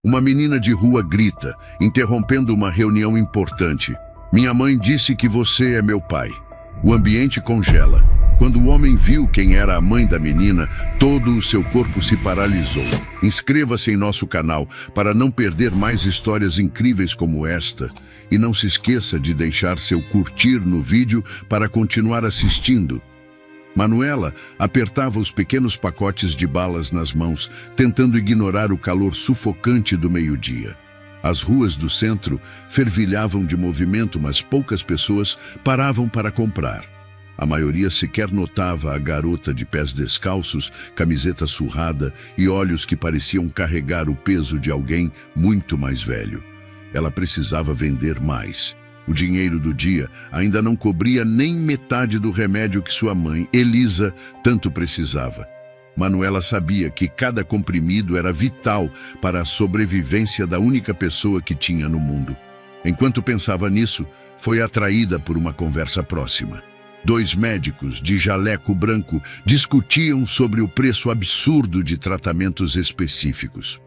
Uma menina de rua grita, interrompendo uma reunião importante. Minha mãe disse que você é meu pai. O ambiente congela. Quando o homem viu quem era a mãe da menina, todo o seu corpo se paralisou. Inscreva-se em nosso canal para não perder mais histórias incríveis como esta. E não se esqueça de deixar seu curtir no vídeo para continuar assistindo. Manuela apertava os pequenos pacotes de balas nas mãos, tentando ignorar o calor sufocante do meio-dia. As ruas do centro fervilhavam de movimento, mas poucas pessoas paravam para comprar. A maioria sequer notava a garota de pés descalços, camiseta surrada e olhos que pareciam carregar o peso de alguém muito mais velho. Ela precisava vender mais. O dinheiro do dia ainda não cobria nem metade do remédio que sua mãe, Elisa, tanto precisava. Manuela sabia que cada comprimido era vital para a sobrevivência da única pessoa que tinha no mundo. Enquanto pensava nisso, foi atraída por uma conversa próxima. Dois médicos de jaleco branco discutiam sobre o preço absurdo de tratamentos específicos.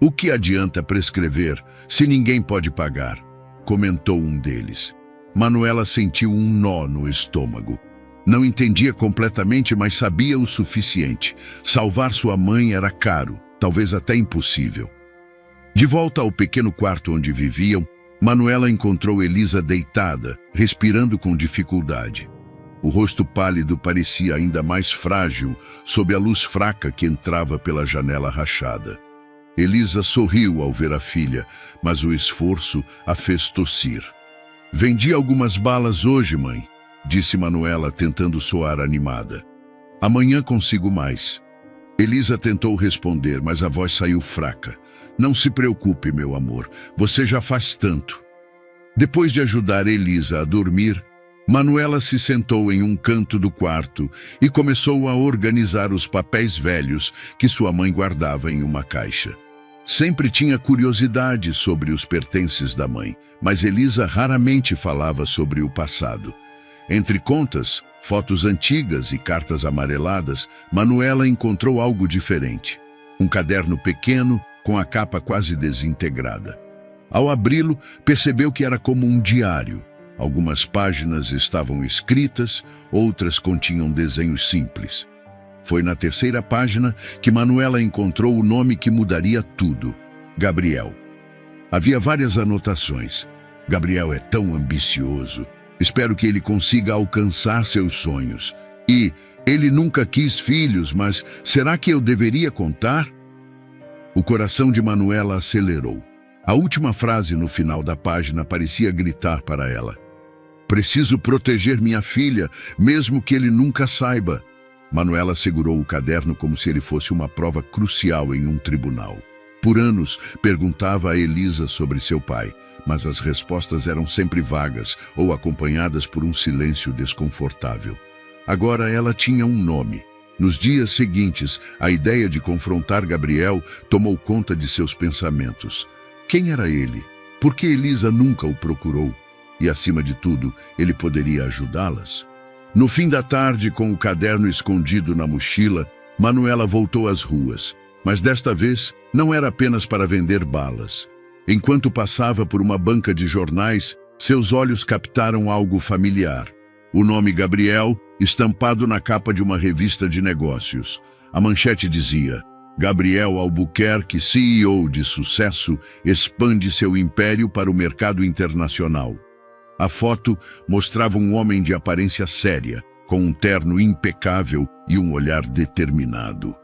"O que adianta prescrever se ninguém pode pagar?" comentou um deles. Manuela sentiu um nó no estômago. Não entendia completamente, mas sabia o suficiente. Salvar sua mãe era caro, talvez até impossível. De volta ao pequeno quarto onde viviam, Manuela encontrou Elisa deitada, respirando com dificuldade. O rosto pálido parecia ainda mais frágil sob a luz fraca que entrava pela janela rachada. Elisa sorriu ao ver a filha, mas o esforço a fez tossir. "Vendi algumas balas hoje, mãe", disse Manuela, tentando soar animada. "Amanhã consigo mais." Elisa tentou responder, mas a voz saiu fraca. "Não se preocupe, meu amor, você já faz tanto." Depois de ajudar Elisa a dormir, Manuela se sentou em um canto do quarto e começou a organizar os papéis velhos que sua mãe guardava em uma caixa. Sempre tinha curiosidade sobre os pertences da mãe, mas Elisa raramente falava sobre o passado. Entre contas, fotos antigas e cartas amareladas, Manuela encontrou algo diferente. Um caderno pequeno, com a capa quase desintegrada. Ao abri-lo, percebeu que era como um diário. Algumas páginas estavam escritas, outras continham desenhos simples. Foi na terceira página que Manuela encontrou o nome que mudaria tudo: Gabriel. Havia várias anotações. "Gabriel é tão ambicioso. Espero que ele consiga alcançar seus sonhos. E ele nunca quis filhos, mas será que eu deveria contar?" O coração de Manuela acelerou. A última frase no final da página parecia gritar para ela: "Preciso proteger minha filha, mesmo que ele nunca saiba." Manuela segurou o caderno como se ele fosse uma prova crucial em um tribunal. Por anos, perguntava a Elisa sobre seu pai, mas as respostas eram sempre vagas ou acompanhadas por um silêncio desconfortável. Agora ela tinha um nome. Nos dias seguintes, a ideia de confrontar Gabriel tomou conta de seus pensamentos. Quem era ele? Por que Elisa nunca o procurou? E, acima de tudo, ele poderia ajudá-las? No fim da tarde, com o caderno escondido na mochila, Manuela voltou às ruas. Mas desta vez, não era apenas para vender balas. Enquanto passava por uma banca de jornais, seus olhos captaram algo familiar. O nome Gabriel, estampado na capa de uma revista de negócios. A manchete dizia: "Gabriel Albuquerque, CEO de sucesso, expande seu império para o mercado internacional." A foto mostrava um homem de aparência séria, com um terno impecável e um olhar determinado.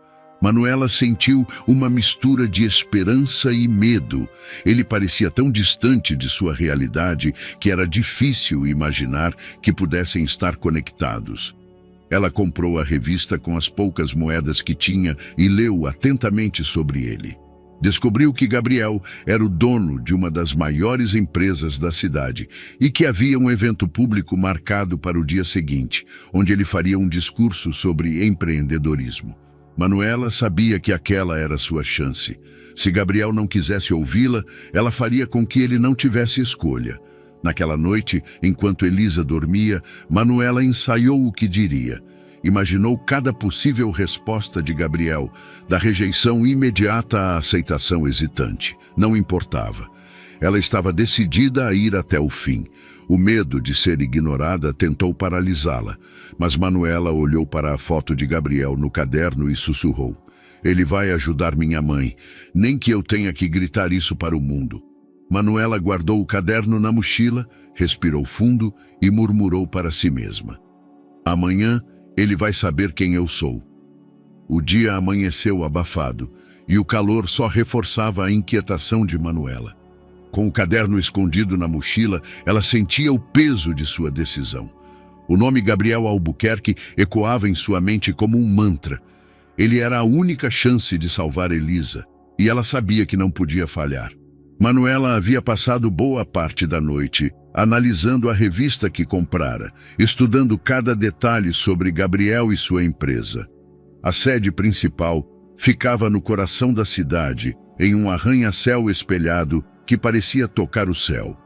Manuela sentiu uma mistura de esperança e medo. Ele parecia tão distante de sua realidade que era difícil imaginar que pudessem estar conectados. Ela comprou a revista com as poucas moedas que tinha e leu atentamente sobre ele. Descobriu que Gabriel era o dono de uma das maiores empresas da cidade e que havia um evento público marcado para o dia seguinte, onde ele faria um discurso sobre empreendedorismo. Manuela sabia que aquela era sua chance. Se Gabriel não quisesse ouvi-la, ela faria com que ele não tivesse escolha. Naquela noite, enquanto Elisa dormia, Manuela ensaiou o que diria. Imaginou cada possível resposta de Gabriel, da rejeição imediata à aceitação hesitante. Não importava. Ela estava decidida a ir até o fim. O medo de ser ignorada tentou paralisá-la, mas Manuela olhou para a foto de Gabriel no caderno e sussurrou: "Ele vai ajudar minha mãe, nem que eu tenha que gritar isso para o mundo." Manuela guardou o caderno na mochila, respirou fundo e murmurou para si mesma: "Amanhã ele vai saber quem eu sou." O dia amanheceu abafado e o calor só reforçava a inquietação de Manuela. Com o caderno escondido na mochila, ela sentia o peso de sua decisão. O nome Gabriel Albuquerque ecoava em sua mente como um mantra. Ele era a única chance de salvar Elisa, e ela sabia que não podia falhar. Manuela havia passado boa parte da noite analisando a revista que comprara, estudando cada detalhe sobre Gabriel e sua empresa. A sede principal ficava no coração da cidade, em um arranha-céu espelhado que parecia tocar o céu.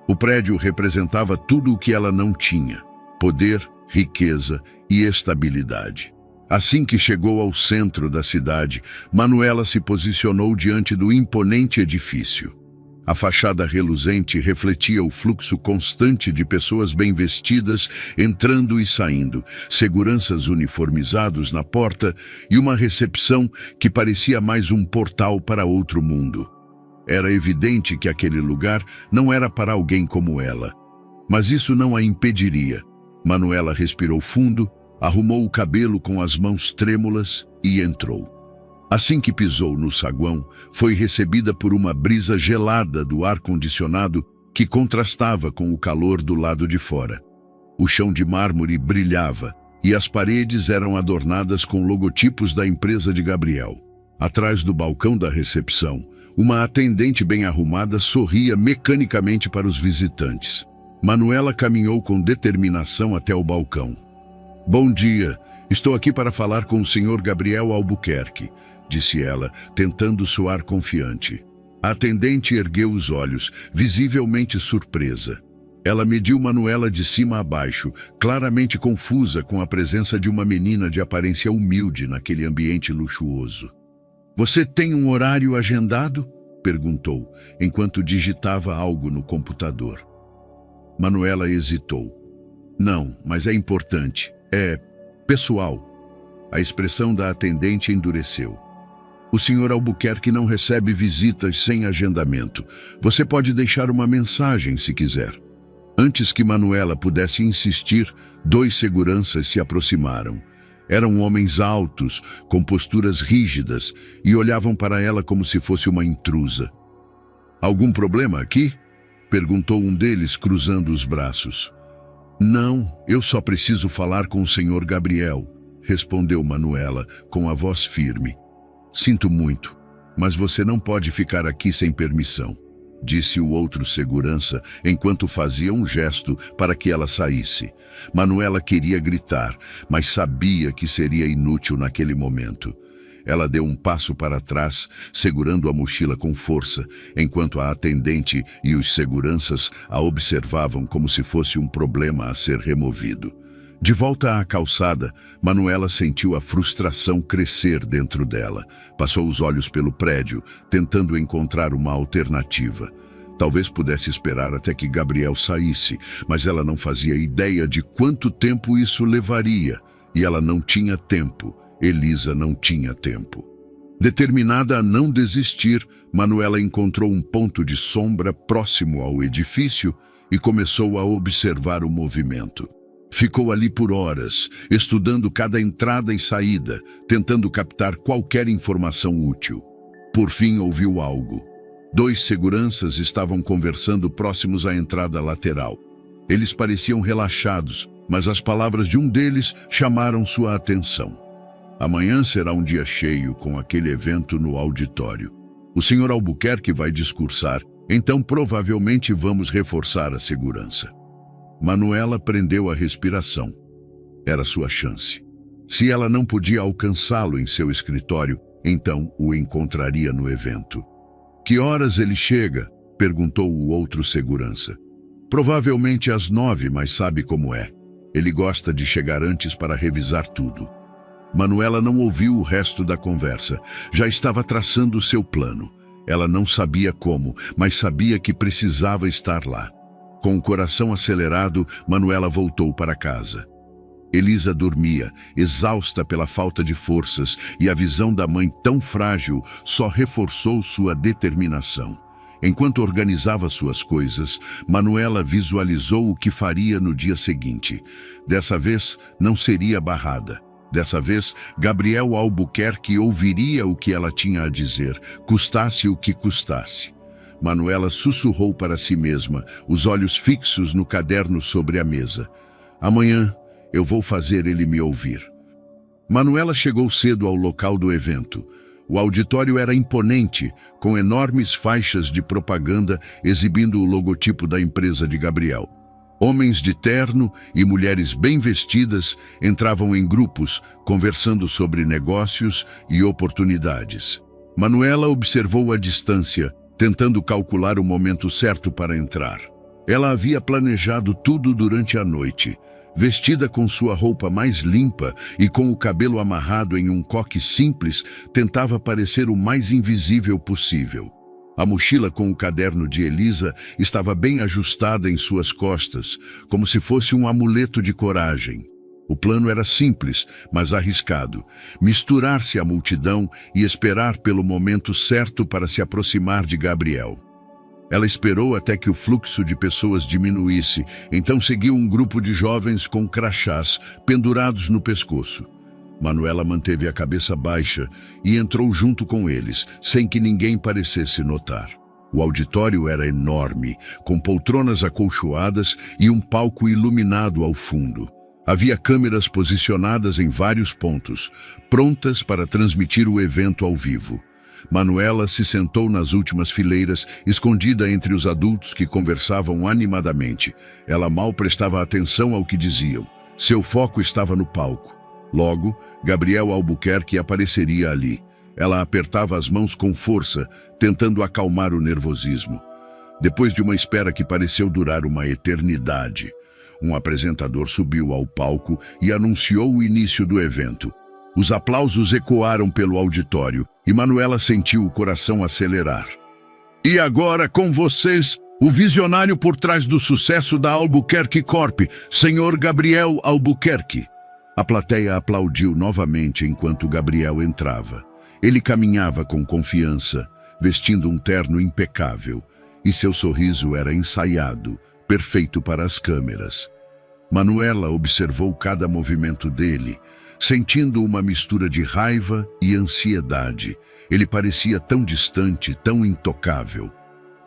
O prédio representava tudo o que ela não tinha: poder, riqueza e estabilidade. Assim que chegou ao centro da cidade, Manuela se posicionou diante do imponente edifício. A fachada reluzente refletia o fluxo constante de pessoas bem vestidas entrando e saindo, seguranças uniformizados na porta e uma recepção que parecia mais um portal para outro mundo. Era evidente que aquele lugar não era para alguém como ela. Mas isso não a impediria. Manuela respirou fundo, arrumou o cabelo com as mãos trêmulas e entrou. Assim que pisou no saguão, foi recebida por uma brisa gelada do ar-condicionado que contrastava com o calor do lado de fora. O chão de mármore brilhava e as paredes eram adornadas com logotipos da empresa de Gabriel. Atrás do balcão da recepção, uma atendente bem arrumada sorria mecanicamente para os visitantes. Manuela caminhou com determinação até o balcão. "Bom dia, estou aqui para falar com o Sr. Gabriel Albuquerque", disse ela, tentando soar confiante. A atendente ergueu os olhos, visivelmente surpresa. Ela mediu Manuela de cima a baixo, claramente confusa com a presença de uma menina de aparência humilde naquele ambiente luxuoso. "Você tem um horário agendado?", perguntou, enquanto digitava algo no computador. Manuela hesitou. "Não, mas é importante. É pessoal." A expressão da atendente endureceu. "O Sr. Albuquerque não recebe visitas sem agendamento. Você pode deixar uma mensagem se quiser." Antes que Manuela pudesse insistir, 2 seguranças se aproximaram. Eram homens altos, com posturas rígidas, e olhavam para ela como se fosse uma intrusa. "Algum problema aqui?", perguntou um deles, cruzando os braços. "Não, eu só preciso falar com o Sr. Gabriel", respondeu Manuela, com a voz firme. "Sinto muito, mas você não pode ficar aqui sem permissão", disse o outro segurança, enquanto fazia um gesto para que ela saísse. Manuela queria gritar, mas sabia que seria inútil naquele momento. Ela deu um passo para trás, segurando a mochila com força, enquanto a atendente e os seguranças a observavam como se fosse um problema a ser removido. De volta à calçada, Manuela sentiu a frustração crescer dentro dela. Passou os olhos pelo prédio, tentando encontrar uma alternativa. Talvez pudesse esperar até que Gabriel saísse, mas ela não fazia ideia de quanto tempo isso levaria. E ela não tinha tempo. Elisa não tinha tempo. Determinada a não desistir, Manuela encontrou um ponto de sombra próximo ao edifício e começou a observar o movimento. Ficou ali por horas, estudando cada entrada e saída, tentando captar qualquer informação útil. Por fim, ouviu algo. 2 seguranças estavam conversando próximos à entrada lateral. Eles pareciam relaxados, mas as palavras de um deles chamaram sua atenção. "Amanhã será um dia cheio com aquele evento no auditório. O Sr. Albuquerque vai discursar, então provavelmente vamos reforçar a segurança." Manuela prendeu a respiração. Era sua chance. Se ela não podia alcançá-lo em seu escritório, então o encontraria no evento. "Que horas ele chega?", perguntou o outro segurança. "Provavelmente às 9, mas sabe como é. Ele gosta de chegar antes para revisar tudo. Manuela não ouviu o resto da conversa. Já estava traçando seu plano. Ela não sabia como, mas sabia que precisava estar lá. Com o coração acelerado, Manuela voltou para casa. Elisa dormia, exausta pela falta de forças, e a visão da mãe tão frágil só reforçou sua determinação. Enquanto organizava suas coisas, Manuela visualizou o que faria no dia seguinte. Dessa vez, não seria barrada. Dessa vez, Gabriel Albuquerque ouviria o que ela tinha a dizer, custasse o que custasse. Manuela sussurrou para si mesma, os olhos fixos no caderno sobre a mesa. Amanhã, eu vou fazer ele me ouvir. Manuela chegou cedo ao local do evento. O auditório era imponente, com enormes faixas de propaganda exibindo o logotipo da empresa de Gabriel. Homens de terno e mulheres bem vestidas entravam em grupos, conversando sobre negócios e oportunidades. Manuela observou a distância, tentando calcular o momento certo para entrar. Ela havia planejado tudo durante a noite. Vestida com sua roupa mais limpa e com o cabelo amarrado em um coque simples, tentava parecer o mais invisível possível. A mochila com o caderno de Elisa estava bem ajustada em suas costas, como se fosse um amuleto de coragem. O plano era simples, mas arriscado. Misturar-se à multidão e esperar pelo momento certo para se aproximar de Gabriel. Ela esperou até que o fluxo de pessoas diminuísse, então seguiu um grupo de jovens com crachás pendurados no pescoço. Manuela manteve a cabeça baixa e entrou junto com eles, sem que ninguém parecesse notar. O auditório era enorme, com poltronas acolchoadas e um palco iluminado ao fundo. Havia câmeras posicionadas em vários pontos, prontas para transmitir o evento ao vivo. Manuela se sentou nas últimas fileiras, escondida entre os adultos que conversavam animadamente. Ela mal prestava atenção ao que diziam. Seu foco estava no palco. Logo, Gabriel Albuquerque apareceria ali. Ela apertava as mãos com força, tentando acalmar o nervosismo. Depois de uma espera que pareceu durar uma eternidade, um apresentador subiu ao palco e anunciou o início do evento. Os aplausos ecoaram pelo auditório e Manuela sentiu o coração acelerar. E agora com vocês, o visionário por trás do sucesso da Albuquerque Corp, Sr. Gabriel Albuquerque. A plateia aplaudiu novamente enquanto Gabriel entrava. Ele caminhava com confiança, vestindo um terno impecável, e seu sorriso era ensaiado, perfeito para as câmeras. Manuela observou cada movimento dele, sentindo uma mistura de raiva e ansiedade. Ele parecia tão distante, tão intocável.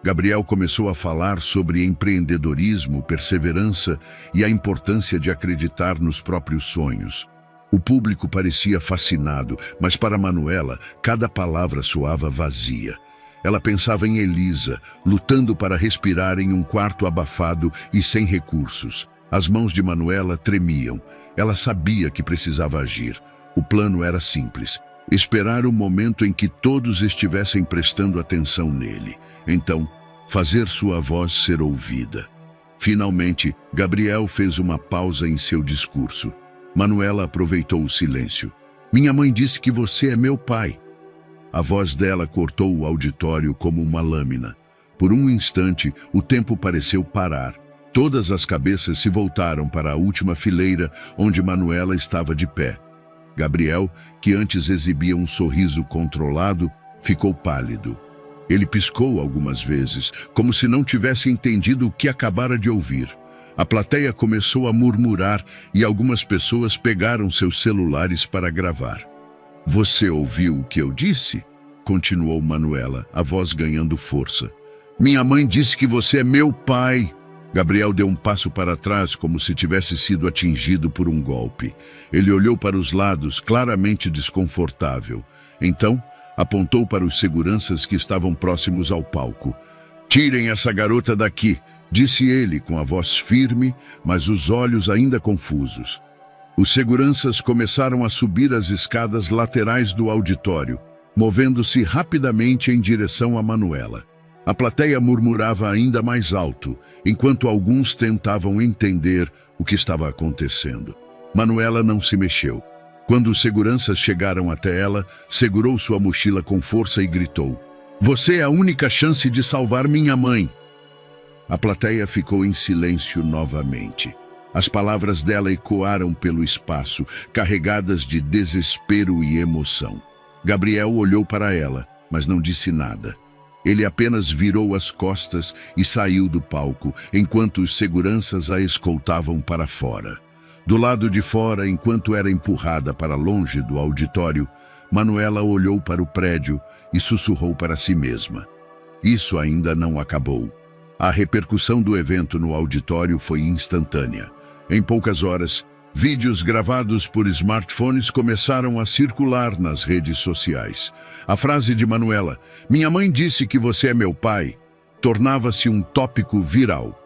Gabriel começou a falar sobre empreendedorismo, perseverança e a importância de acreditar nos próprios sonhos. O público parecia fascinado, mas para Manuela, cada palavra soava vazia. Ela pensava em Elisa, lutando para respirar em um quarto abafado e sem recursos. As mãos de Manuela tremiam. Ela sabia que precisava agir. O plano era simples: esperar o momento em que todos estivessem prestando atenção nele. Então, fazer sua voz ser ouvida. Finalmente, Gabriel fez uma pausa em seu discurso. Manuela aproveitou o silêncio. Minha mãe disse que você é meu pai. A voz dela cortou o auditório como uma lâmina. Por um instante, o tempo pareceu parar. Todas as cabeças se voltaram para a última fileira, onde Manuela estava de pé. Gabriel, que antes exibia um sorriso controlado, ficou pálido. Ele piscou algumas vezes, como se não tivesse entendido o que acabara de ouvir. A plateia começou a murmurar e algumas pessoas pegaram seus celulares para gravar. Você ouviu o que eu disse? Continuou Manuela, a voz ganhando força. Minha mãe disse que você é meu pai. Gabriel deu um passo para trás, como se tivesse sido atingido por um golpe. Ele olhou para os lados, claramente desconfortável. Então, apontou para os seguranças que estavam próximos ao palco. Tirem essa garota daqui, disse ele com a voz firme, mas os olhos ainda confusos. Os seguranças começaram a subir as escadas laterais do auditório, movendo-se rapidamente em direção a Manuela. A plateia murmurava ainda mais alto, enquanto alguns tentavam entender o que estava acontecendo. Manuela não se mexeu. Quando os seguranças chegaram até ela, segurou sua mochila com força e gritou: "Você é a única chance de salvar minha mãe!" A plateia ficou em silêncio novamente. As palavras dela ecoaram pelo espaço, carregadas de desespero e emoção. Gabriel olhou para ela, mas não disse nada. Ele apenas virou as costas e saiu do palco, enquanto os seguranças a escoltavam para fora. Do lado de fora, enquanto era empurrada para longe do auditório, Manuela olhou para o prédio e sussurrou para si mesma: "Isso ainda não acabou." A repercussão do evento no auditório foi instantânea. Em poucas horas, vídeos gravados por smartphones começaram a circular nas redes sociais. A frase de Manuela, "Minha mãe disse que você é meu pai", tornava-se um tópico viral.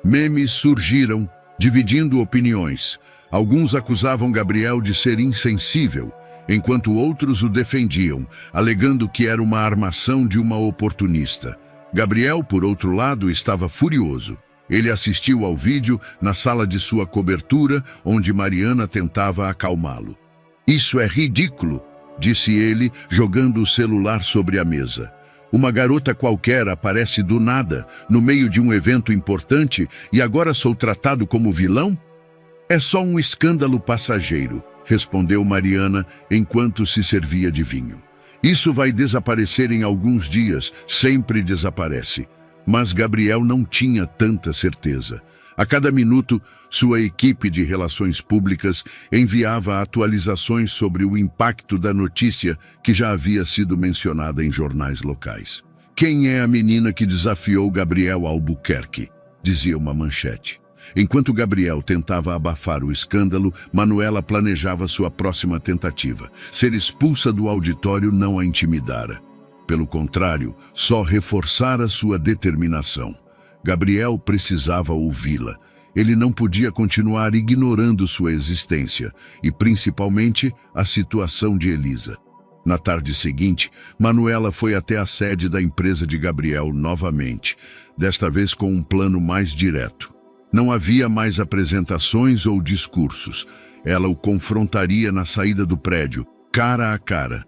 Memes surgiram, dividindo opiniões. Alguns acusavam Gabriel de ser insensível, enquanto outros o defendiam, alegando que era uma armação de uma oportunista. Gabriel, por outro lado, estava furioso. Ele assistiu ao vídeo na sala de sua cobertura, onde Mariana tentava acalmá-lo. "Isso é ridículo", disse ele, jogando o celular sobre a mesa. "Uma garota qualquer aparece do nada, no meio de um evento importante, e agora sou tratado como vilão?" "É só um escândalo passageiro", respondeu Mariana enquanto se servia de vinho. "Isso vai desaparecer em alguns dias, sempre desaparece." Mas Gabriel não tinha tanta certeza. A cada minuto, sua equipe de relações públicas enviava atualizações sobre o impacto da notícia que já havia sido mencionada em jornais locais. "Quem é a menina que desafiou Gabriel Albuquerque?", dizia uma manchete. Enquanto Gabriel tentava abafar o escândalo, Manuela planejava sua próxima tentativa. Ser expulsa do auditório não a intimidara. Pelo contrário, só reforçara sua determinação. Gabriel precisava ouvi-la. Ele não podia continuar ignorando sua existência, e principalmente a situação de Elisa. Na tarde seguinte, Manuela foi até a sede da empresa de Gabriel novamente, desta vez com um plano mais direto. Não havia mais apresentações ou discursos. Ela o confrontaria na saída do prédio, cara a cara.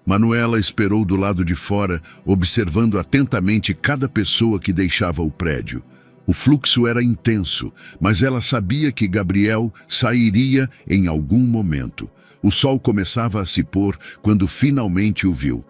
Manuela esperou do lado de fora, observando atentamente cada pessoa que deixava o prédio. O fluxo era intenso, mas ela sabia que Gabriel sairia em algum momento. O sol começava a se pôr quando finalmente o viu.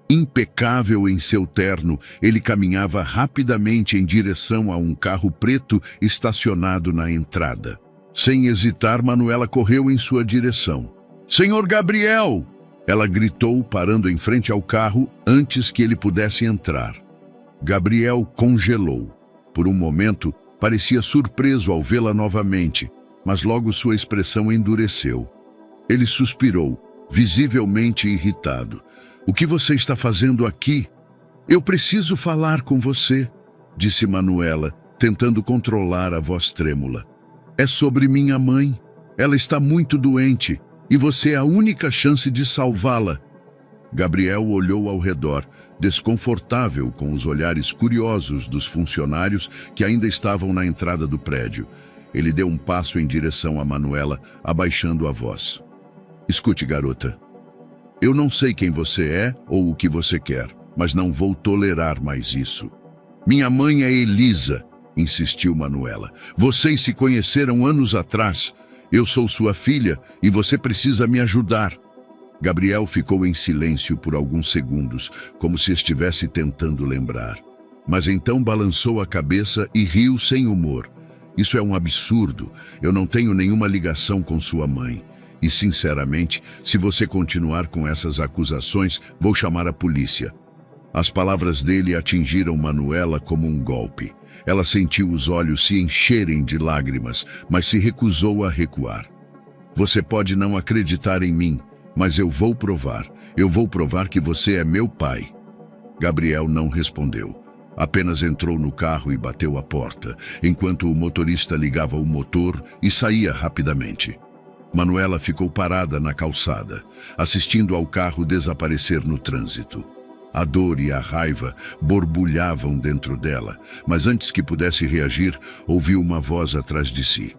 Impecável em seu terno, ele caminhava rapidamente em direção a um carro preto estacionado na entrada. Sem hesitar, Manuela correu em sua direção. "Senhor Gabriel!" Ela gritou, parando em frente ao carro antes que ele pudesse entrar. Gabriel congelou. Por um momento, parecia surpreso ao vê-la novamente, mas logo sua expressão endureceu. Ele suspirou, visivelmente irritado. "O que você está fazendo aqui?" "Eu preciso falar com você", disse Manuela, tentando controlar a voz trêmula. "É sobre minha mãe. Ela está muito doente. E você é a única chance de salvá-la." Gabriel olhou ao redor, desconfortável com os olhares curiosos dos funcionários que ainda estavam na entrada do prédio. Ele deu um passo em direção a Manuela, abaixando a voz. "Escute, garota. Eu não sei quem você é ou o que você quer, mas não vou tolerar mais isso." "Minha mãe é Elisa", insistiu Manuela. "Vocês se conheceram anos atrás. Eu sou sua filha e você precisa me ajudar." Gabriel ficou em silêncio por alguns segundos, como se estivesse tentando lembrar. Mas então balançou a cabeça e riu sem humor. "Isso é um absurdo. Eu não tenho nenhuma ligação com sua mãe. E, sinceramente, se você continuar com essas acusações, vou chamar a polícia." As palavras dele atingiram Manuela como um golpe. Ela sentiu os olhos se encherem de lágrimas, mas se recusou a recuar. "Você pode não acreditar em mim, mas eu vou provar. Eu vou provar que você é meu pai." Gabriel não respondeu. Apenas entrou no carro e bateu a porta, enquanto o motorista ligava o motor e saía rapidamente. Manuela ficou parada na calçada, assistindo ao carro desaparecer no trânsito. A dor e a raiva borbulhavam dentro dela, mas antes que pudesse reagir, ouviu uma voz atrás de si.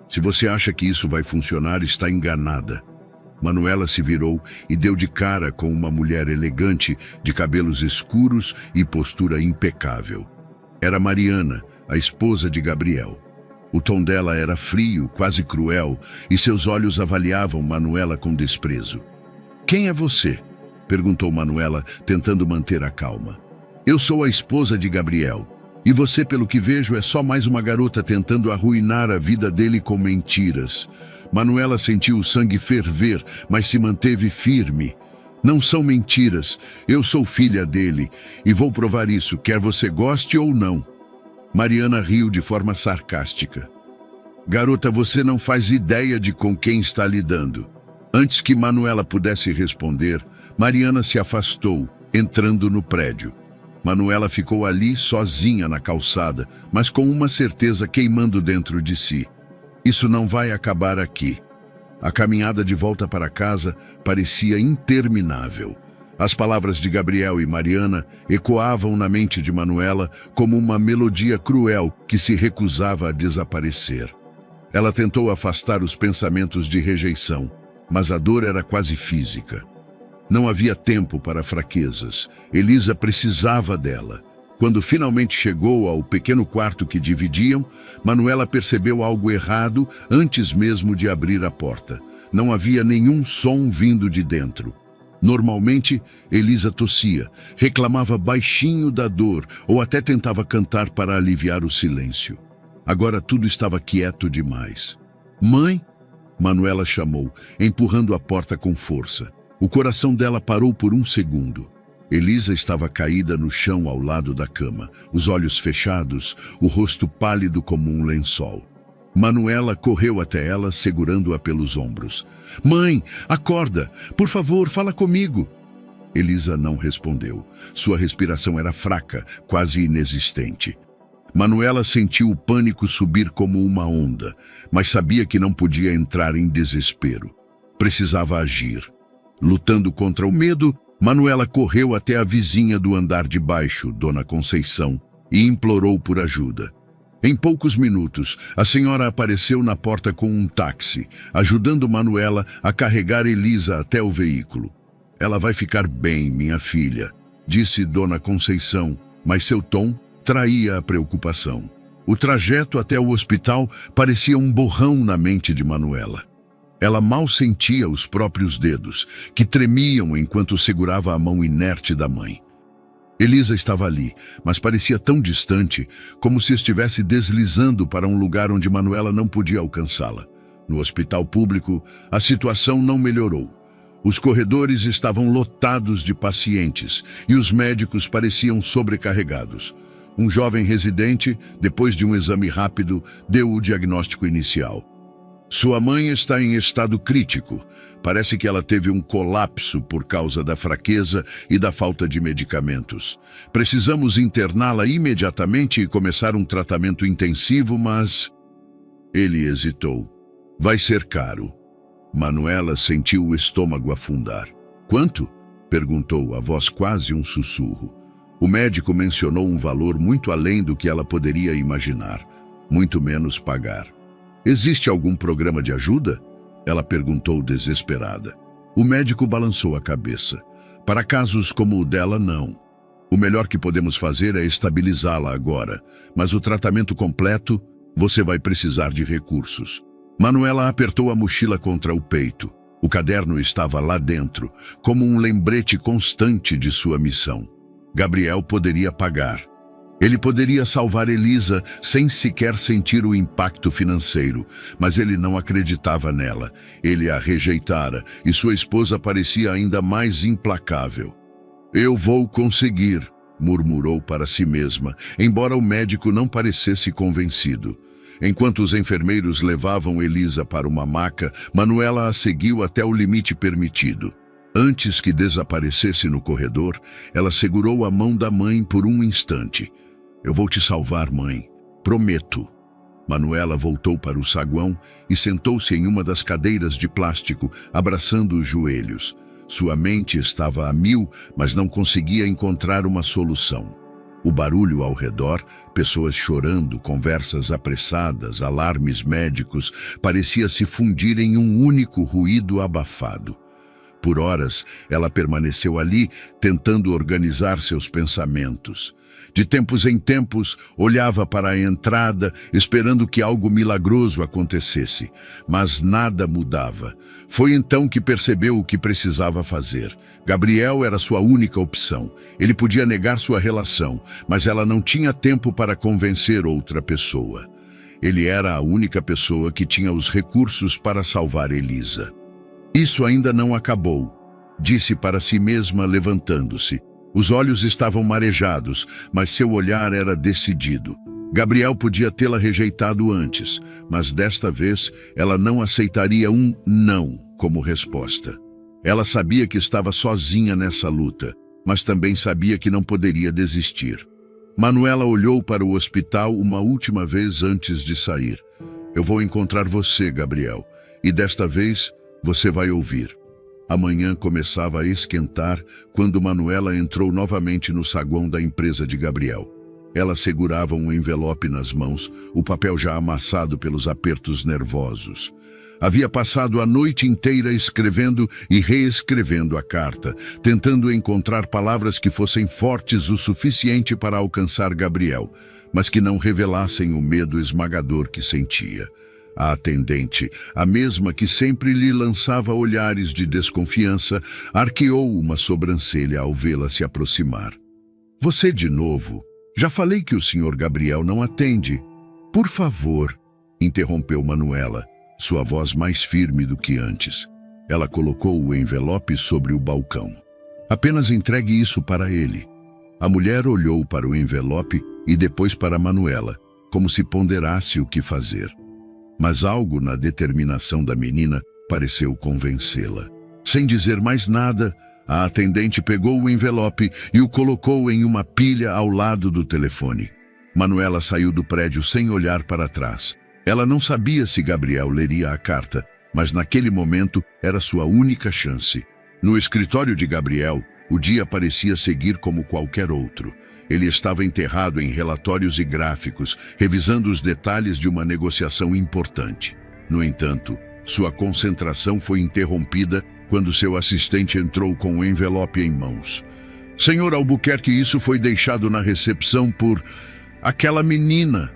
Se você acha que isso vai funcionar, está enganada. Manuela se virou e deu de cara com uma mulher elegante, de cabelos escuros e postura impecável. Era Mariana, a esposa de Gabriel. O tom dela era frio, quase cruel, e seus olhos avaliavam Manuela com desprezo. "Quem é você?" perguntou Manuela, tentando manter a calma. "Eu sou a esposa de Gabriel. E você, pelo que vejo, é só mais uma garota tentando arruinar a vida dele com mentiras." Manuela sentiu o sangue ferver, mas se manteve firme. "Não são mentiras. Eu sou filha dele e vou provar isso, quer você goste ou não." Mariana riu de forma sarcástica. "Garota, você não faz ideia de com quem está lidando." Antes que Manuela pudesse responder, Mariana se afastou, entrando no prédio. Manuela ficou ali sozinha na calçada, mas com uma certeza queimando dentro de si. Isso não vai acabar aqui. A caminhada de volta para casa parecia interminável. As palavras de Gabriel e Mariana ecoavam na mente de Manuela como uma melodia cruel que se recusava a desaparecer. Ela tentou afastar os pensamentos de rejeição, mas a dor era quase física. Não havia tempo para fraquezas. Elisa precisava dela. Quando finalmente chegou ao pequeno quarto que dividiam, Manuela percebeu algo errado antes mesmo de abrir a porta. Não havia nenhum som vindo de dentro. Normalmente, Elisa tossia, reclamava baixinho da dor ou até tentava cantar para aliviar o silêncio. Agora tudo estava quieto demais. "Mãe?" Manuela chamou, empurrando a porta com força. O coração dela parou por um segundo. Elisa estava caída no chão ao lado da cama, os olhos fechados, o rosto pálido como um lençol. Manuela correu até ela, segurando-a pelos ombros. "Mãe, acorda! Por favor, fala comigo!" Elisa não respondeu. Sua respiração era fraca, quase inexistente. Manuela sentiu o pânico subir como uma onda, mas sabia que não podia entrar em desespero. Precisava agir. Lutando contra o medo, Manuela correu até a vizinha do andar de baixo, Dona Conceição, e implorou por ajuda. Em poucos minutos, a senhora apareceu na porta com um táxi, ajudando Manuela a carregar Elisa até o veículo. "Ela vai ficar bem, minha filha", disse Dona Conceição, mas seu tom traía a preocupação. O trajeto até o hospital parecia um borrão na mente de Manuela. Ela mal sentia os próprios dedos, que tremiam enquanto segurava a mão inerte da mãe. Elisa estava ali, mas parecia tão distante, como se estivesse deslizando para um lugar onde Manuela não podia alcançá-la. No hospital público, a situação não melhorou. Os corredores estavam lotados de pacientes e os médicos pareciam sobrecarregados. Um jovem residente, depois de um exame rápido, deu o diagnóstico inicial. "Sua mãe está em estado crítico. Parece que ela teve um colapso por causa da fraqueza e da falta de medicamentos. Precisamos interná-la imediatamente e começar um tratamento intensivo, mas..." Ele hesitou. "Vai ser caro." Manuela sentiu o estômago afundar. "Quanto?" perguntou, a voz quase um sussurro. O médico mencionou um valor muito além do que ela poderia imaginar, muito menos pagar. "Existe algum programa de ajuda?" ela perguntou desesperada. O médico balançou a cabeça. "Para casos como o dela, não. O melhor que podemos fazer é estabilizá-la agora, mas o tratamento completo, você vai precisar de recursos." Manuela apertou a mochila contra o peito. O caderno estava lá dentro, como um lembrete constante de sua missão. Gabriel poderia pagar. Ele poderia salvar Elisa sem sequer sentir o impacto financeiro, mas ele não acreditava nela. Ele a rejeitara e sua esposa parecia ainda mais implacável. "Eu vou conseguir", murmurou para si mesma, embora o médico não parecesse convencido. Enquanto os enfermeiros levavam Elisa para uma maca, Manuela a seguiu até o limite permitido. Antes que desaparecesse no corredor, ela segurou a mão da mãe por um instante. "Eu vou te salvar, mãe. Prometo." Manuela voltou para o saguão e sentou-se em uma das cadeiras de plástico, abraçando os joelhos. Sua mente estava a mil, mas não conseguia encontrar uma solução. O barulho ao redor, pessoas chorando, conversas apressadas, alarmes médicos, parecia se fundir em um único ruído abafado. Por horas, ela permaneceu ali, tentando organizar seus pensamentos. De tempos em tempos, olhava para a entrada, esperando que algo milagroso acontecesse, mas nada mudava. Foi então que percebeu o que precisava fazer. Gabriel era sua única opção. Ele podia negar sua relação, mas ela não tinha tempo para convencer outra pessoa. Ele era a única pessoa que tinha os recursos para salvar Elisa. Isso ainda não acabou, disse para si mesma, levantando-se. Os olhos estavam marejados, mas seu olhar era decidido. Gabriel podia tê-la rejeitado antes, mas desta vez ela não aceitaria um não como resposta. Ela sabia que estava sozinha nessa luta, mas também sabia que não poderia desistir. Manuela olhou para o hospital uma última vez antes de sair. Eu vou encontrar você, Gabriel, e desta vez você vai ouvir. A manhã começava a esquentar quando Manuela entrou novamente no saguão da empresa de Gabriel. Ela segurava um envelope nas mãos, o papel já amassado pelos apertos nervosos. Havia passado a noite inteira escrevendo e reescrevendo a carta, tentando encontrar palavras que fossem fortes o suficiente para alcançar Gabriel, mas que não revelassem o medo esmagador que sentia. A atendente, a mesma que sempre lhe lançava olhares de desconfiança, arqueou uma sobrancelha ao vê-la se aproximar. Você de novo? Já falei que o Sr. Gabriel não atende. Por favor, interrompeu Manuela, sua voz mais firme do que antes. Ela colocou o envelope sobre o balcão. Apenas entregue isso para ele. A mulher olhou para o envelope e depois para Manuela, como se ponderasse o que fazer. Mas algo na determinação da menina pareceu convencê-la. Sem dizer mais nada, a atendente pegou o envelope e o colocou em uma pilha ao lado do telefone. Manuela saiu do prédio sem olhar para trás. Ela não sabia se Gabriel leria a carta, mas naquele momento era sua única chance. No escritório de Gabriel, o dia parecia seguir como qualquer outro. Ele estava enterrado em relatórios e gráficos, revisando os detalhes de uma negociação importante. No entanto, sua concentração foi interrompida quando seu assistente entrou com o envelope em mãos. Senhor Albuquerque, isso foi deixado na recepção por aquela menina.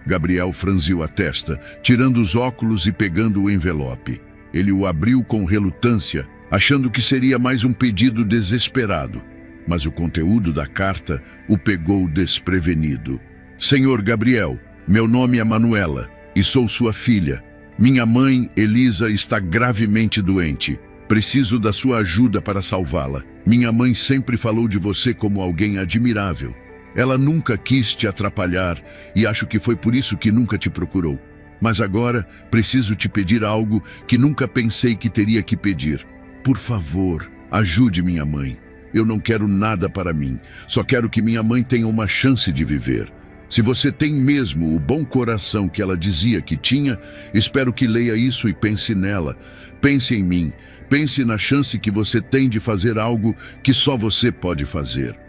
Gabriel franziu a testa, tirando os óculos e pegando o envelope. Ele o abriu com relutância, achando que seria mais um pedido desesperado. Mas o conteúdo da carta o pegou desprevenido. Senhor Gabriel, meu nome é Manuela e sou sua filha. Minha mãe, Elisa, está gravemente doente. Preciso da sua ajuda para salvá-la. Minha mãe sempre falou de você como alguém admirável. Ela nunca quis te atrapalhar e acho que foi por isso que nunca te procurou. Mas agora preciso te pedir algo que nunca pensei que teria que pedir. Por favor, ajude minha mãe. Eu não quero nada para mim, só quero que minha mãe tenha uma chance de viver. Se você tem mesmo o bom coração que ela dizia que tinha, espero que leia isso e pense nela. Pense em mim, pense na chance que você tem de fazer algo que só você pode fazer.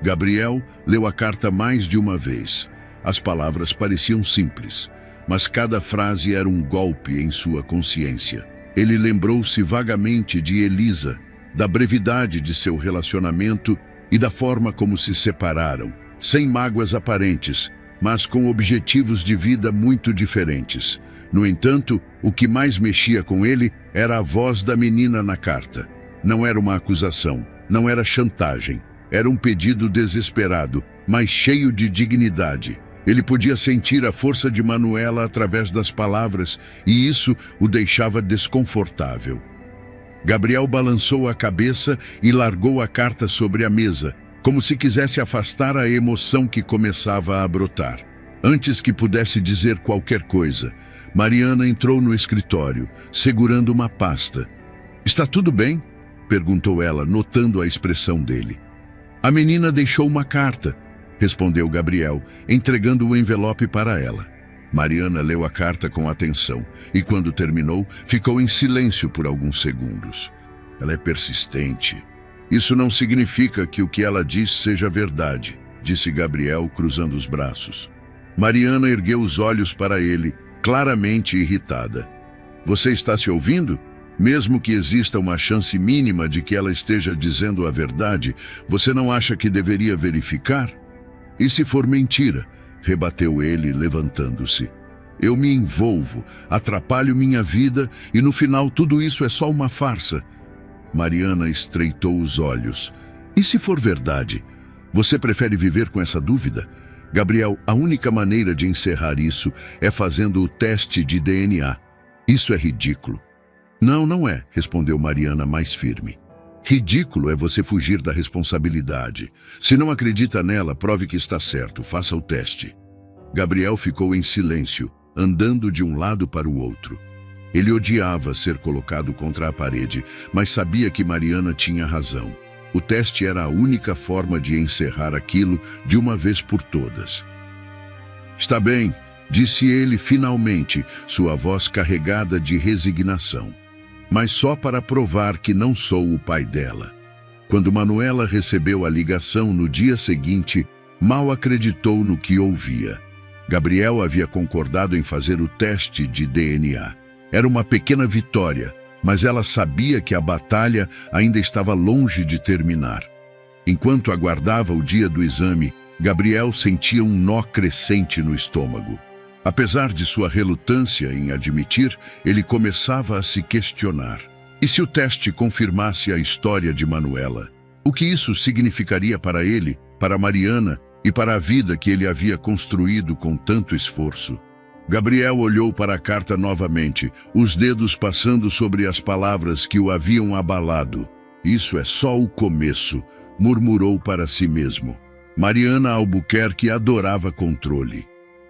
Gabriel leu a carta mais de uma vez. As palavras pareciam simples, mas cada frase era um golpe em sua consciência. Ele lembrou-se vagamente de Elisa, da brevidade de seu relacionamento e da forma como se separaram, sem mágoas aparentes, mas com objetivos de vida muito diferentes. No entanto, o que mais mexia com ele era a voz da menina na carta. Não era uma acusação, não era chantagem, era um pedido desesperado, mas cheio de dignidade. Ele podia sentir a força de Manuela através das palavras, e isso o deixava desconfortável. Gabriel balançou a cabeça e largou a carta sobre a mesa, como se quisesse afastar a emoção que começava a brotar. Antes que pudesse dizer qualquer coisa, Mariana entrou no escritório, segurando uma pasta. "Está tudo bem?" perguntou ela, notando a expressão dele. "A menina deixou uma carta", respondeu Gabriel, entregando o envelope para ela. Mariana leu a carta com atenção e, quando terminou, ficou em silêncio por alguns segundos. Ela é persistente. Isso não significa que o que ela diz seja verdade, disse Gabriel, cruzando os braços. Mariana ergueu os olhos para ele, claramente irritada. Você está se ouvindo? Mesmo que exista uma chance mínima de que ela esteja dizendo a verdade, você não acha que deveria verificar? E se for mentira? Rebateu ele, levantando-se. Eu me envolvo, atrapalho minha vida e no final tudo isso é só uma farsa. Mariana estreitou os olhos. E se for verdade? Você prefere viver com essa dúvida? Gabriel, a única maneira de encerrar isso é fazendo o teste de DNA. Isso é ridículo. Não, não é, respondeu Mariana mais firme. Ridículo é você fugir da responsabilidade. Se não acredita nela, prove que está certo, faça o teste. Gabriel ficou em silêncio, andando de um lado para o outro. Ele odiava ser colocado contra a parede, mas sabia que Mariana tinha razão. O teste era a única forma de encerrar aquilo de uma vez por todas. Está bem, disse ele finalmente, sua voz carregada de resignação. Mas só para provar que não sou o pai dela. Quando Manuela recebeu a ligação no dia seguinte, mal acreditou no que ouvia. Gabriel havia concordado em fazer o teste de DNA. Era uma pequena vitória, mas ela sabia que a batalha ainda estava longe de terminar. Enquanto aguardava o dia do exame, Gabriel sentia um nó crescente no estômago. Apesar de sua relutância em admitir, ele começava a se questionar. E se o teste confirmasse a história de Manuela? O que isso significaria para ele, para Mariana e para a vida que ele havia construído com tanto esforço? Gabriel olhou para a carta novamente, os dedos passando sobre as palavras que o haviam abalado. Isso é só o começo, murmurou para si mesmo. Mariana Albuquerque adorava controle.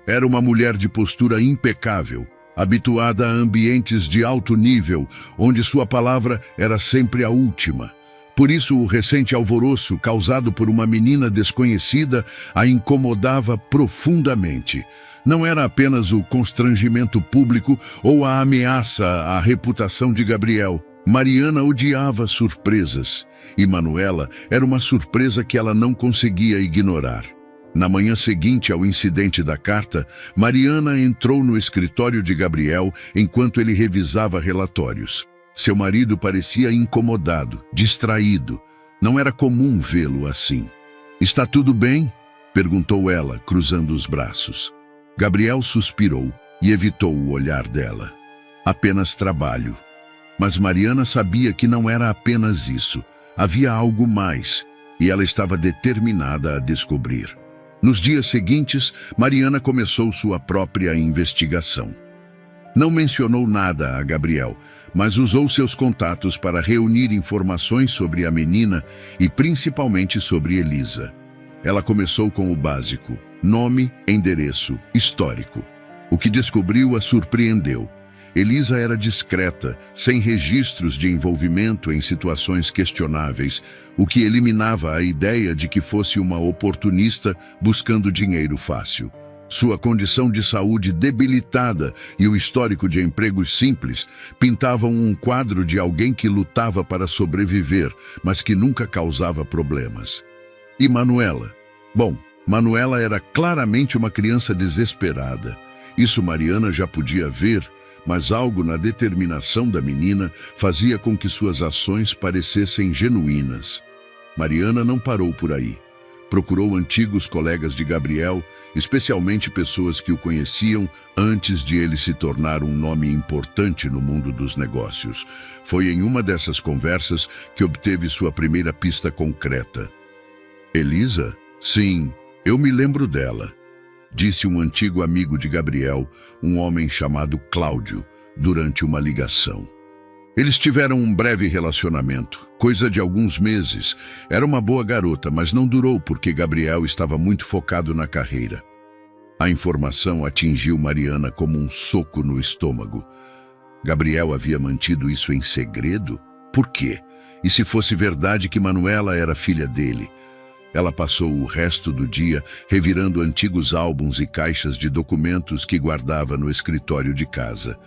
Era uma mulher de postura impecável, habituada a ambientes de alto nível, onde sua palavra era sempre a última. Por isso, o recente alvoroço causado por uma menina desconhecida a incomodava profundamente. Não era apenas o constrangimento público ou a ameaça à reputação de Gabriel. Mariana odiava surpresas, e Manuela era uma surpresa que ela não conseguia ignorar. Na manhã seguinte ao incidente da carta, Mariana entrou no escritório de Gabriel enquanto ele revisava relatórios. Seu marido parecia incomodado, distraído. Não era comum vê-lo assim. Está tudo bem? Perguntou ela, cruzando os braços. Gabriel suspirou e evitou o olhar dela. Apenas trabalho. Mas Mariana sabia que não era apenas isso. Havia algo mais, e ela estava determinada a descobrir. Nos dias seguintes, Mariana começou sua própria investigação. Não mencionou nada a Gabriel, mas usou seus contatos para reunir informações sobre a menina e principalmente sobre Elisa. Ela começou com o básico: nome, endereço, histórico. O que descobriu a surpreendeu. Elisa era discreta, sem registros de envolvimento em situações questionáveis, o que eliminava a ideia de que fosse uma oportunista buscando dinheiro fácil. Sua condição de saúde debilitada e o histórico de empregos simples pintavam um quadro de alguém que lutava para sobreviver, mas que nunca causava problemas. E Manuela? Bom, Manuela era claramente uma criança desesperada. Isso Mariana já podia ver, mas algo na determinação da menina fazia com que suas ações parecessem genuínas. Mariana não parou por aí. Procurou antigos colegas de Gabriel, especialmente pessoas que o conheciam antes de ele se tornar um nome importante no mundo dos negócios. Foi em uma dessas conversas que obteve sua primeira pista concreta. Elisa? Sim, eu me lembro dela, disse um antigo amigo de Gabriel, um homem chamado Cláudio, durante uma ligação. Eles tiveram um breve relacionamento, coisa de alguns meses. Era uma boa garota, mas não durou porque Gabriel estava muito focado na carreira. A informação atingiu Mariana como um soco no estômago. Gabriel havia mantido isso em segredo? Por quê? E se fosse verdade que Manuela era filha dele? Ela passou o resto do dia revirando antigos álbuns e caixas de documentos que guardava no escritório de casa.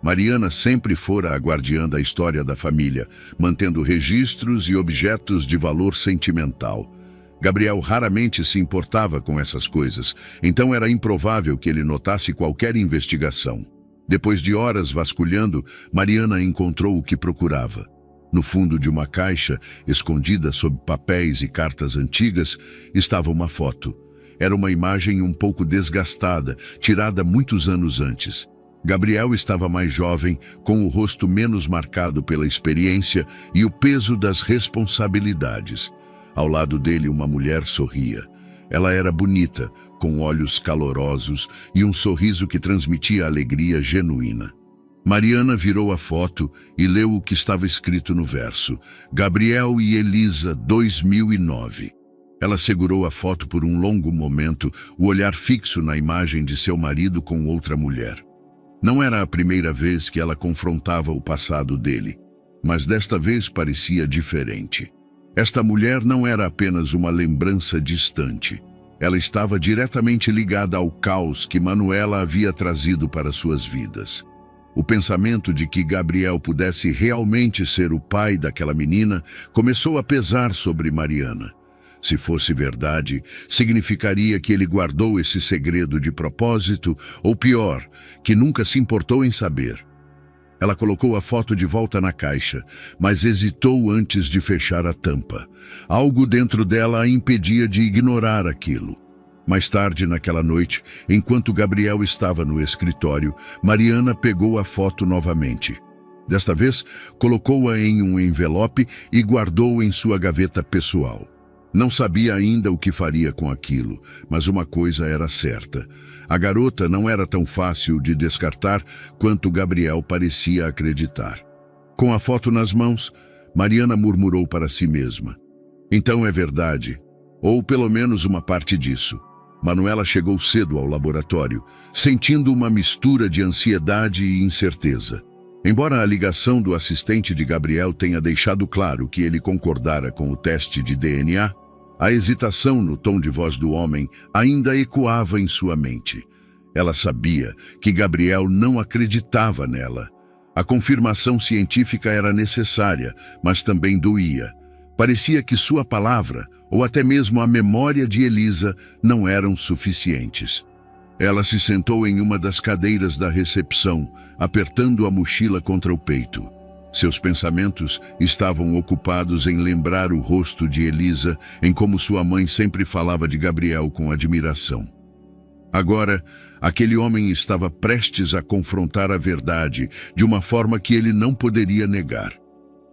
Mariana sempre fora a guardiã da história da família, mantendo registros e objetos de valor sentimental. Gabriel raramente se importava com essas coisas, então era improvável que ele notasse qualquer investigação. Depois de horas vasculhando, Mariana encontrou o que procurava. No fundo de uma caixa, escondida sob papéis e cartas antigas, estava uma foto. Era uma imagem um pouco desgastada, tirada muitos anos antes. Gabriel estava mais jovem, com o rosto menos marcado pela experiência e o peso das responsabilidades. Ao lado dele, uma mulher sorria. Ela era bonita, com olhos calorosos e um sorriso que transmitia alegria genuína. Mariana virou a foto e leu o que estava escrito no verso: Gabriel e Elisa, 2009. Ela segurou a foto por um longo momento, o olhar fixo na imagem de seu marido com outra mulher. Não era a primeira vez que ela confrontava o passado dele, mas desta vez parecia diferente. Esta mulher não era apenas uma lembrança distante. Ela estava diretamente ligada ao caos que Manuela havia trazido para suas vidas. O pensamento de que Gabriel pudesse realmente ser o pai daquela menina começou a pesar sobre Mariana. Se fosse verdade, significaria que ele guardou esse segredo de propósito, ou pior, que nunca se importou em saber. Ela colocou a foto de volta na caixa, mas hesitou antes de fechar a tampa. Algo dentro dela a impedia de ignorar aquilo. Mais tarde naquela noite, enquanto Gabriel estava no escritório, Mariana pegou a foto novamente. Desta vez, colocou-a em um envelope e guardou em sua gaveta pessoal. Não sabia ainda o que faria com aquilo, mas uma coisa era certa. A garota não era tão fácil de descartar quanto Gabriel parecia acreditar. Com a foto nas mãos, Mariana murmurou para si mesma: então é verdade, ou pelo menos uma parte disso. Manuela chegou cedo ao laboratório, sentindo uma mistura de ansiedade e incerteza. Embora a ligação do assistente de Gabriel tenha deixado claro que ele concordara com o teste de DNA, a hesitação no tom de voz do homem ainda ecoava em sua mente. Ela sabia que Gabriel não acreditava nela. A confirmação científica era necessária, mas também doía. Parecia que sua palavra, ou até mesmo a memória de Elisa, não eram suficientes. Ela se sentou em uma das cadeiras da recepção, apertando a mochila contra o peito. Seus pensamentos estavam ocupados em lembrar o rosto de Elisa, em como sua mãe sempre falava de Gabriel com admiração. Agora, aquele homem estava prestes a confrontar a verdade de uma forma que ele não poderia negar.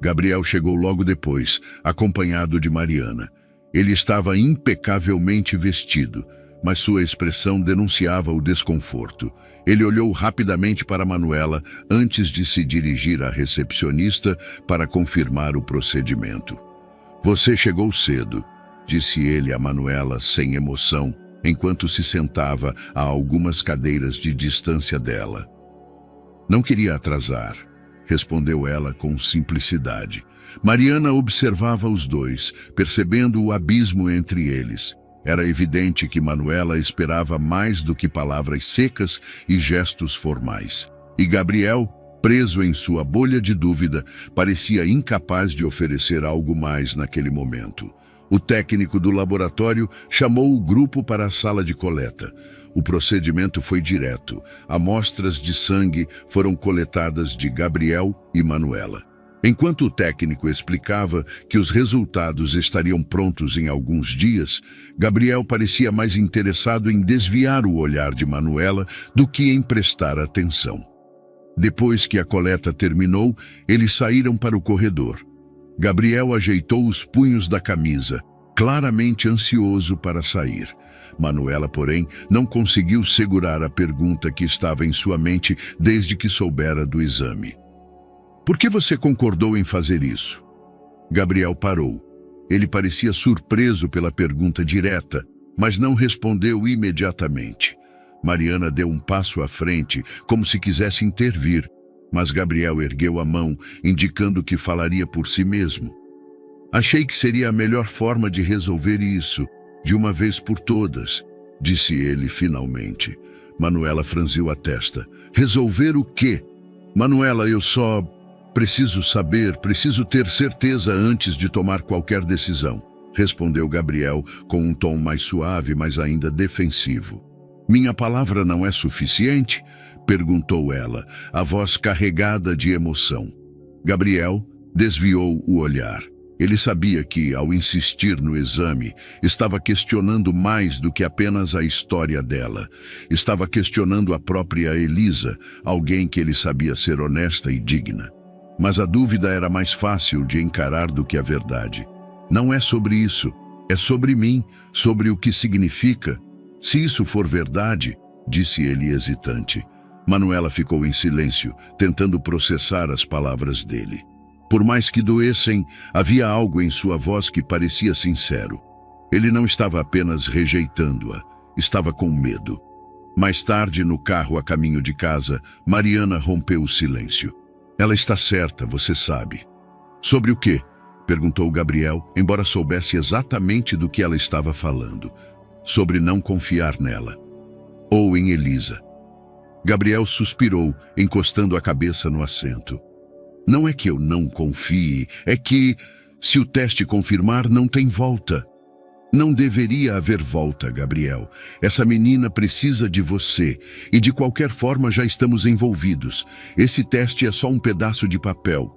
Gabriel chegou logo depois, acompanhado de Mariana. Ele estava impecavelmente vestido, mas sua expressão denunciava o desconforto. Ele olhou rapidamente para Manuela antes de se dirigir à recepcionista para confirmar o procedimento. Você chegou cedo, disse ele a Manuela sem emoção, enquanto se sentava a algumas cadeiras de distância dela. Não queria atrasar, respondeu ela com simplicidade. Mariana observava os dois, percebendo o abismo entre eles. Era evidente que Manuela esperava mais do que palavras secas e gestos formais. E Gabriel, preso em sua bolha de dúvida, parecia incapaz de oferecer algo mais naquele momento. O técnico do laboratório chamou o grupo para a sala de coleta. O procedimento foi direto. Amostras de sangue foram coletadas de Gabriel e Manuela. Enquanto o técnico explicava que os resultados estariam prontos em alguns dias, Gabriel parecia mais interessado em desviar o olhar de Manuela do que em prestar atenção. Depois que a coleta terminou, eles saíram para o corredor. Gabriel ajeitou os punhos da camisa, claramente ansioso para sair. Manuela, porém, não conseguiu segurar a pergunta que estava em sua mente desde que soubera do exame. Por que você concordou em fazer isso? Gabriel parou. Ele parecia surpreso pela pergunta direta, mas não respondeu imediatamente. Mariana deu um passo à frente, como se quisesse intervir, mas Gabriel ergueu a mão, indicando que falaria por si mesmo. Achei que seria a melhor forma de resolver isso, de uma vez por todas, disse ele finalmente. Manuela franziu a testa. Resolver o quê? Manuela, eu só preciso saber, preciso ter certeza antes de tomar qualquer decisão, respondeu Gabriel com um tom mais suave, mas ainda defensivo. Minha palavra não é suficiente? Perguntou ela, a voz carregada de emoção. Gabriel desviou o olhar. Ele sabia que, ao insistir no exame, estava questionando mais do que apenas a história dela. Estava questionando a própria Elisa, alguém que ele sabia ser honesta e digna. Mas a dúvida era mais fácil de encarar do que a verdade. Não é sobre isso, é sobre mim, sobre o que significa. Se isso for verdade, disse ele hesitante. Manuela ficou em silêncio, tentando processar as palavras dele. Por mais que doessem, havia algo em sua voz que parecia sincero. Ele não estava apenas rejeitando-a, estava com medo. Mais tarde, no carro a caminho de casa, Mariana rompeu o silêncio. Ela está certa, você sabe. Sobre o quê? Perguntou Gabriel, embora soubesse exatamente do que ela estava falando. Sobre não confiar nela. Ou em Elisa. Gabriel suspirou, encostando a cabeça no assento. Não é que eu não confie, é que, se o teste confirmar, não tem volta. Não deveria haver volta, Gabriel. Essa menina precisa de você, e de qualquer forma já estamos envolvidos. Esse teste é só um pedaço de papel.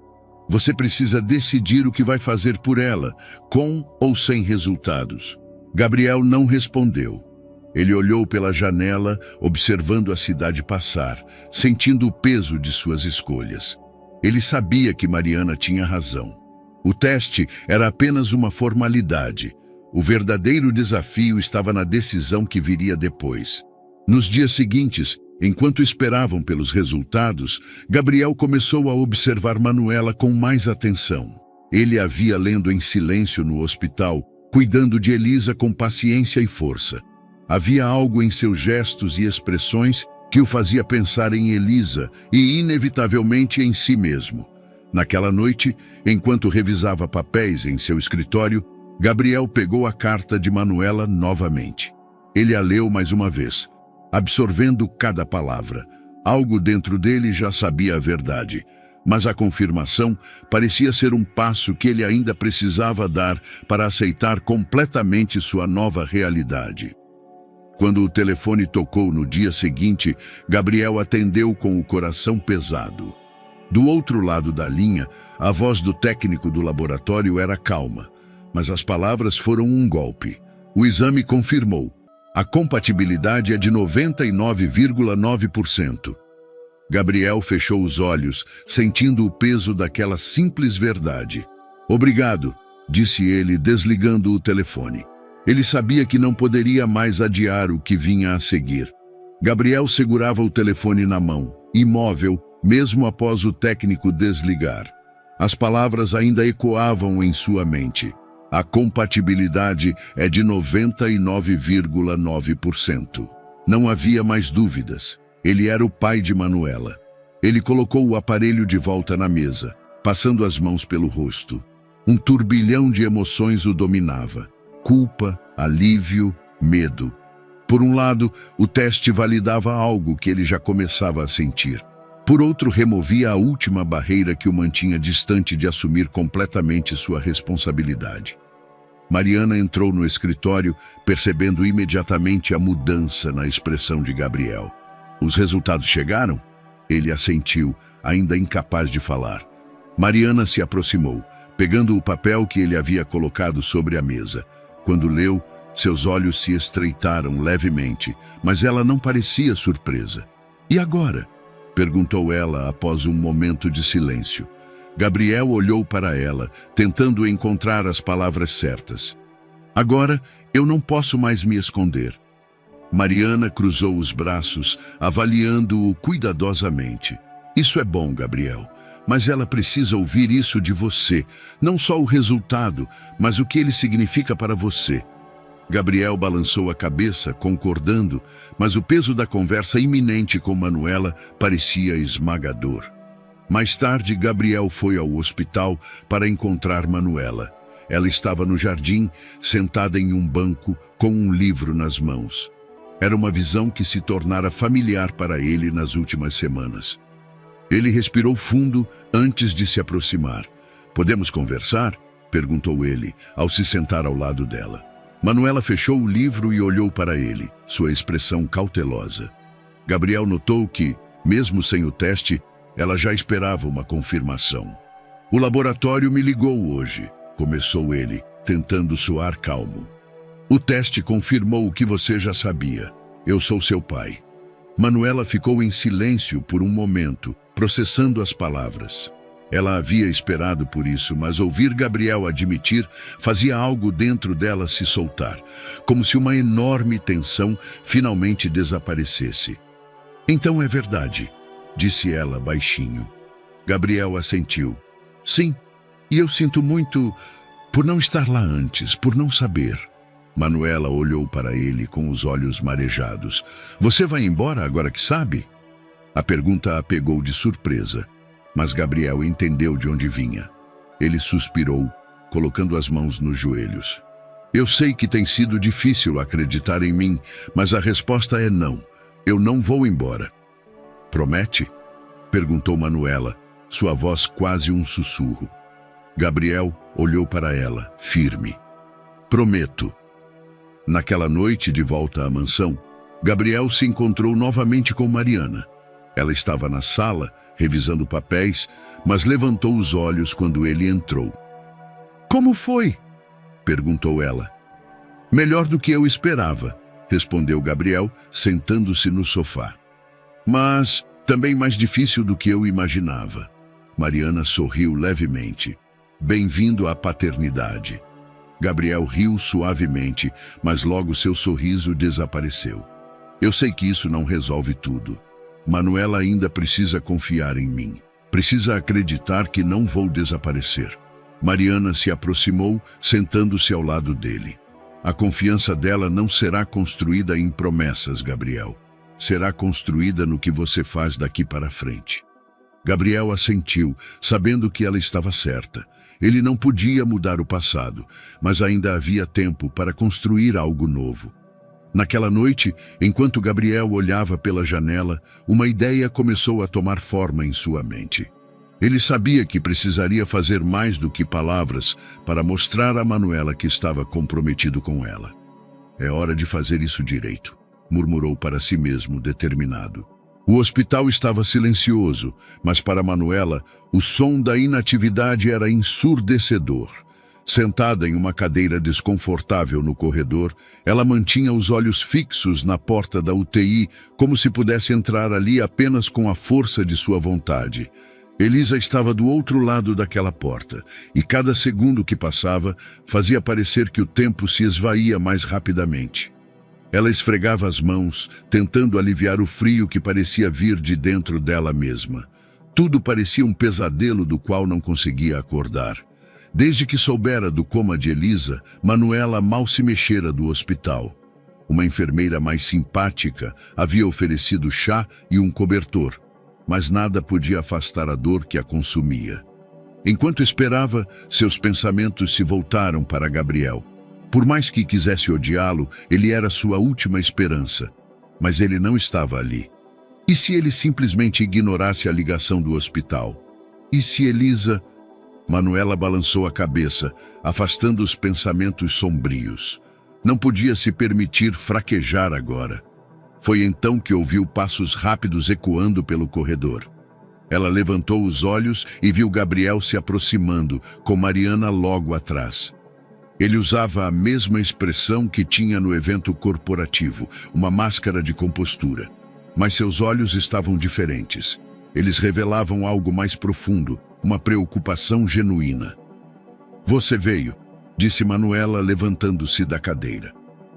Você precisa decidir o que vai fazer por ela, com ou sem resultados. Gabriel não respondeu. Ele olhou pela janela, observando a cidade passar, sentindo o peso de suas escolhas. Ele sabia que Mariana tinha razão. O teste era apenas uma formalidade. O verdadeiro desafio estava na decisão que viria depois. Nos dias seguintes, enquanto esperavam pelos resultados, Gabriel começou a observar Manuela com mais atenção. Ele a via lendo em silêncio no hospital, cuidando de Elisa com paciência e força. Havia algo em seus gestos e expressões que o fazia pensar em Elisa e, inevitavelmente, em si mesmo. Naquela noite, enquanto revisava papéis em seu escritório, Gabriel pegou a carta de Manuela novamente. Ele a leu mais uma vez, absorvendo cada palavra. Algo dentro dele já sabia a verdade, mas a confirmação parecia ser um passo que ele ainda precisava dar para aceitar completamente sua nova realidade. Quando o telefone tocou no dia seguinte, Gabriel atendeu com o coração pesado. Do outro lado da linha, a voz do técnico do laboratório era calma, mas as palavras foram um golpe. O exame confirmou. A compatibilidade é de 99,9%. Gabriel fechou os olhos, sentindo o peso daquela simples verdade. Obrigado, disse ele, desligando o telefone. Ele sabia que não poderia mais adiar o que vinha a seguir. Gabriel segurava o telefone na mão, imóvel, mesmo após o técnico desligar. As palavras ainda ecoavam em sua mente. A compatibilidade é de 99,9%. Não havia mais dúvidas. Ele era o pai de Manuela. Ele colocou o aparelho de volta na mesa, passando as mãos pelo rosto. Um turbilhão de emoções o dominava. Culpa, alívio, medo. Por um lado, o teste validava algo que ele já começava a sentir. Por outro, removia a última barreira que o mantinha distante de assumir completamente sua responsabilidade. Mariana entrou no escritório, percebendo imediatamente a mudança na expressão de Gabriel. Os resultados chegaram? Ele assentiu, ainda incapaz de falar. Mariana se aproximou, pegando o papel que ele havia colocado sobre a mesa. Quando leu, seus olhos se estreitaram levemente, mas ela não parecia surpresa. E agora? Perguntou ela após um momento de silêncio. Gabriel olhou para ela, tentando encontrar as palavras certas. Agora, eu não posso mais me esconder. Mariana cruzou os braços, avaliando-o cuidadosamente. Isso é bom, Gabriel, mas ela precisa ouvir isso de você, não só o resultado, mas o que ele significa para você. Gabriel balançou a cabeça, concordando, mas o peso da conversa iminente com Manuela parecia esmagador. Mais tarde, Gabriel foi ao hospital para encontrar Manuela. Ela estava no jardim, sentada em um banco, com um livro nas mãos. Era uma visão que se tornara familiar para ele nas últimas semanas. Ele respirou fundo antes de se aproximar. "Podemos conversar?" perguntou ele, ao se sentar ao lado dela. Manuela fechou o livro e olhou para ele, sua expressão cautelosa. Gabriel notou que, mesmo sem o teste, ela já esperava uma confirmação. "O laboratório me ligou hoje", começou ele, tentando soar calmo. "O teste confirmou o que você já sabia. Eu sou seu pai." Manuela ficou em silêncio por um momento, processando as palavras. Ela havia esperado por isso, mas ouvir Gabriel admitir fazia algo dentro dela se soltar, como se uma enorme tensão finalmente desaparecesse. "Então é verdade", disse ela baixinho. Gabriel assentiu. "Sim, e eu sinto muito por não estar lá antes, por não saber." Manuela olhou para ele com os olhos marejados. "Você vai embora agora que sabe?" A pergunta a pegou de surpresa, mas Gabriel entendeu de onde vinha. Ele suspirou, colocando as mãos nos joelhos. "Eu sei que tem sido difícil acreditar em mim, mas a resposta é não. Eu não vou embora." "Promete?" perguntou Manuela, sua voz quase um sussurro. Gabriel olhou para ela, firme. "Prometo." Naquela noite, de volta à mansão, Gabriel se encontrou novamente com Mariana. Ela estava na sala, revisando papéis, mas levantou os olhos quando ele entrou. "Como foi?" perguntou ela. "Melhor do que eu esperava", respondeu Gabriel, sentando-se no sofá. "Mas também mais difícil do que eu imaginava." Mariana sorriu levemente. "Bem-vindo à paternidade." Gabriel riu suavemente, mas logo seu sorriso desapareceu. "Eu sei que isso não resolve tudo. Manuela ainda precisa confiar em mim. Precisa acreditar que não vou desaparecer." Mariana se aproximou, sentando-se ao lado dele. "A confiança dela não será construída em promessas, Gabriel. Será construída no que você faz daqui para frente." Gabriel assentiu, sabendo que ela estava certa. Ele não podia mudar o passado, mas ainda havia tempo para construir algo novo. Naquela noite, enquanto Gabriel olhava pela janela, uma ideia começou a tomar forma em sua mente. Ele sabia que precisaria fazer mais do que palavras para mostrar a Manuela que estava comprometido com ela. "É hora de fazer isso direito", murmurou para si mesmo, determinado. O hospital estava silencioso, mas para Manuela, o som da inatividade era ensurdecedor. Sentada em uma cadeira desconfortável no corredor, ela mantinha os olhos fixos na porta da UTI, como se pudesse entrar ali apenas com a força de sua vontade. Elisa estava do outro lado daquela porta, e cada segundo que passava fazia parecer que o tempo se esvaía mais rapidamente. Ela esfregava as mãos, tentando aliviar o frio que parecia vir de dentro dela mesma. Tudo parecia um pesadelo do qual não conseguia acordar. Desde que soubera do coma de Elisa, Manuela mal se mexera do hospital. Uma enfermeira mais simpática havia oferecido chá e um cobertor, mas nada podia afastar a dor que a consumia. Enquanto esperava, seus pensamentos se voltaram para Gabriel. Por mais que quisesse odiá-lo, ele era sua última esperança. Mas ele não estava ali. E se ele simplesmente ignorasse a ligação do hospital? E se Elisa... Manuela balançou a cabeça, afastando os pensamentos sombrios. Não podia se permitir fraquejar agora. Foi então que ouviu passos rápidos ecoando pelo corredor. Ela levantou os olhos e viu Gabriel se aproximando, com Mariana logo atrás. Ele usava a mesma expressão que tinha no evento corporativo, uma máscara de compostura. Mas seus olhos estavam diferentes. Eles revelavam algo mais profundo, uma preocupação genuína. "Você veio", disse Manuela, levantando-se da cadeira.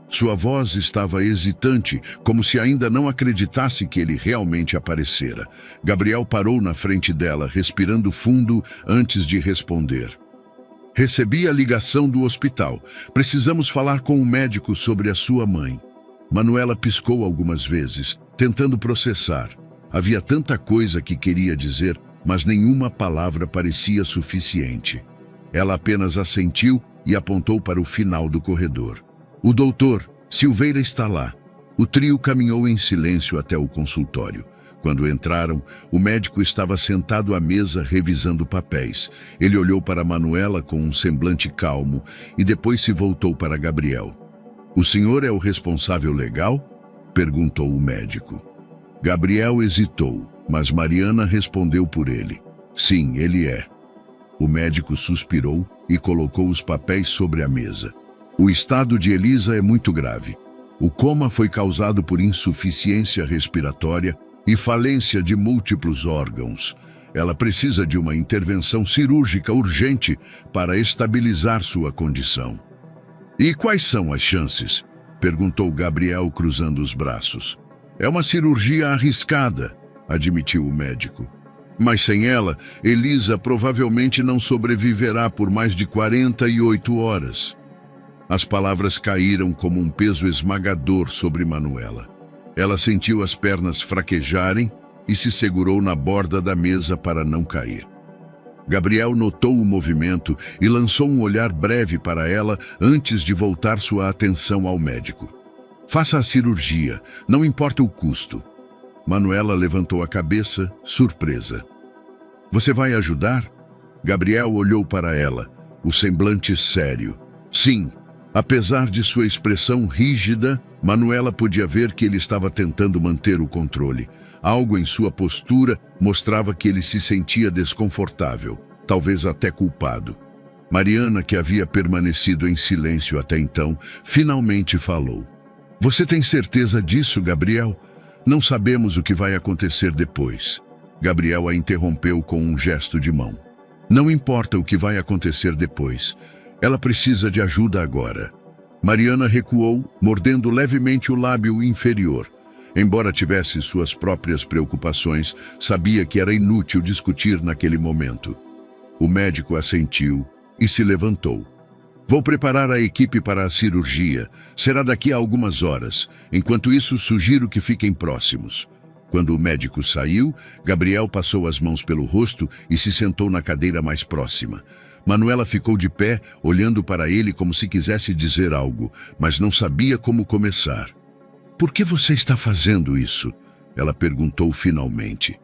Sua voz estava hesitante, como se ainda não acreditasse que ele realmente aparecera. Gabriel parou na frente dela, respirando fundo antes de responder. "Recebi a ligação do hospital. Precisamos falar com o médico sobre a sua mãe." Manuela piscou algumas vezes, tentando processar. Havia tanta coisa que queria dizer, mas nenhuma palavra parecia suficiente. Ela apenas assentiu e apontou para o final do corredor. "O doutor, Silveira está lá." O trio caminhou em silêncio até o consultório. Quando entraram, o médico estava sentado à mesa revisando papéis. Ele olhou para Manuela com um semblante calmo e depois se voltou para Gabriel. "O senhor é o responsável legal?" perguntou o médico. Gabriel hesitou, mas Mariana respondeu por ele. "Sim, ele é." O médico suspirou e colocou os papéis sobre a mesa. "O estado de Elisa é muito grave. O coma foi causado por insuficiência respiratória e falência de múltiplos órgãos. Ela precisa de uma intervenção cirúrgica urgente para estabilizar sua condição." "E quais são as chances?" perguntou Gabriel, cruzando os braços. "É uma cirurgia arriscada", admitiu o médico. "Mas sem ela, Elisa provavelmente não sobreviverá por mais de 48 horas. As palavras caíram como um peso esmagador sobre Manuela. Ela sentiu as pernas fraquejarem e se segurou na borda da mesa para não cair. Gabriel notou o movimento e lançou um olhar breve para ela antes de voltar sua atenção ao médico. "Faça a cirurgia, não importa o custo." Manuela levantou a cabeça, surpresa. "Você vai ajudar?" Gabriel olhou para ela, o semblante sério. Sim. Apesar de sua expressão rígida, Manuela podia ver que ele estava tentando manter o controle. Algo em sua postura mostrava que ele se sentia desconfortável, talvez até culpado. Mariana, que havia permanecido em silêncio até então, finalmente falou. "Você tem certeza disso, Gabriel? Não sabemos o que vai acontecer depois." Gabriel a interrompeu com um gesto de mão. "Não importa o que vai acontecer depois. Ela precisa de ajuda agora." Mariana recuou, mordendo levemente o lábio inferior. Embora tivesse suas próprias preocupações, sabia que era inútil discutir naquele momento. O médico assentiu e se levantou. "Vou preparar a equipe para a cirurgia. Será daqui a algumas horas. Enquanto isso, sugiro que fiquem próximos." Quando o médico saiu, Gabriel passou as mãos pelo rosto e se sentou na cadeira mais próxima. Manuela ficou de pé, olhando para ele como se quisesse dizer algo, mas não sabia como começar. "Por que você está fazendo isso?" ela perguntou finalmente.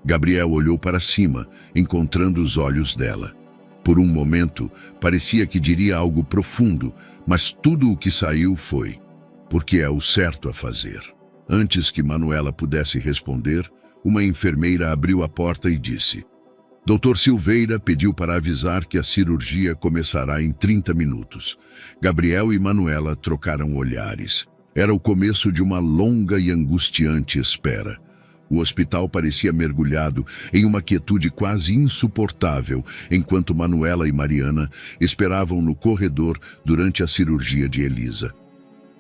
Gabriel olhou para cima, encontrando os olhos dela. Por um momento, parecia que diria algo profundo, mas tudo o que saiu foi: "Porque é o certo a fazer." Antes que Manuela pudesse responder, uma enfermeira abriu a porta e disse: "Dr. Silveira pediu para avisar que a cirurgia começará em 30 minutos." Gabriel e Manuela trocaram olhares. Era o começo de uma longa e angustiante espera. O hospital parecia mergulhado em uma quietude quase insuportável, enquanto Manuela e Mariana esperavam no corredor durante a cirurgia de Elisa.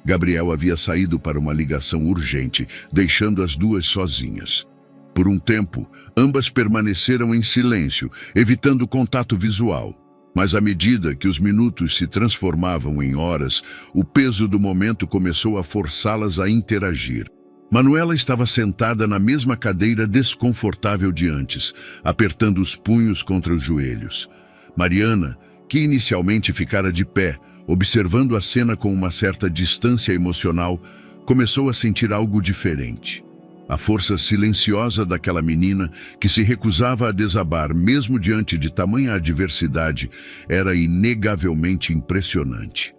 Gabriel havia saído para uma ligação urgente, deixando as duas sozinhas. Por um tempo, ambas permaneceram em silêncio, evitando contato visual. Mas à medida que os minutos se transformavam em horas, o peso do momento começou a forçá-las a interagir. Manuela estava sentada na mesma cadeira desconfortável de antes, apertando os punhos contra os joelhos. Mariana, que inicialmente ficara de pé, observando a cena com uma certa distância emocional, começou a sentir algo diferente. A força silenciosa daquela menina, que se recusava a desabar mesmo diante de tamanha adversidade, era inegavelmente impressionante.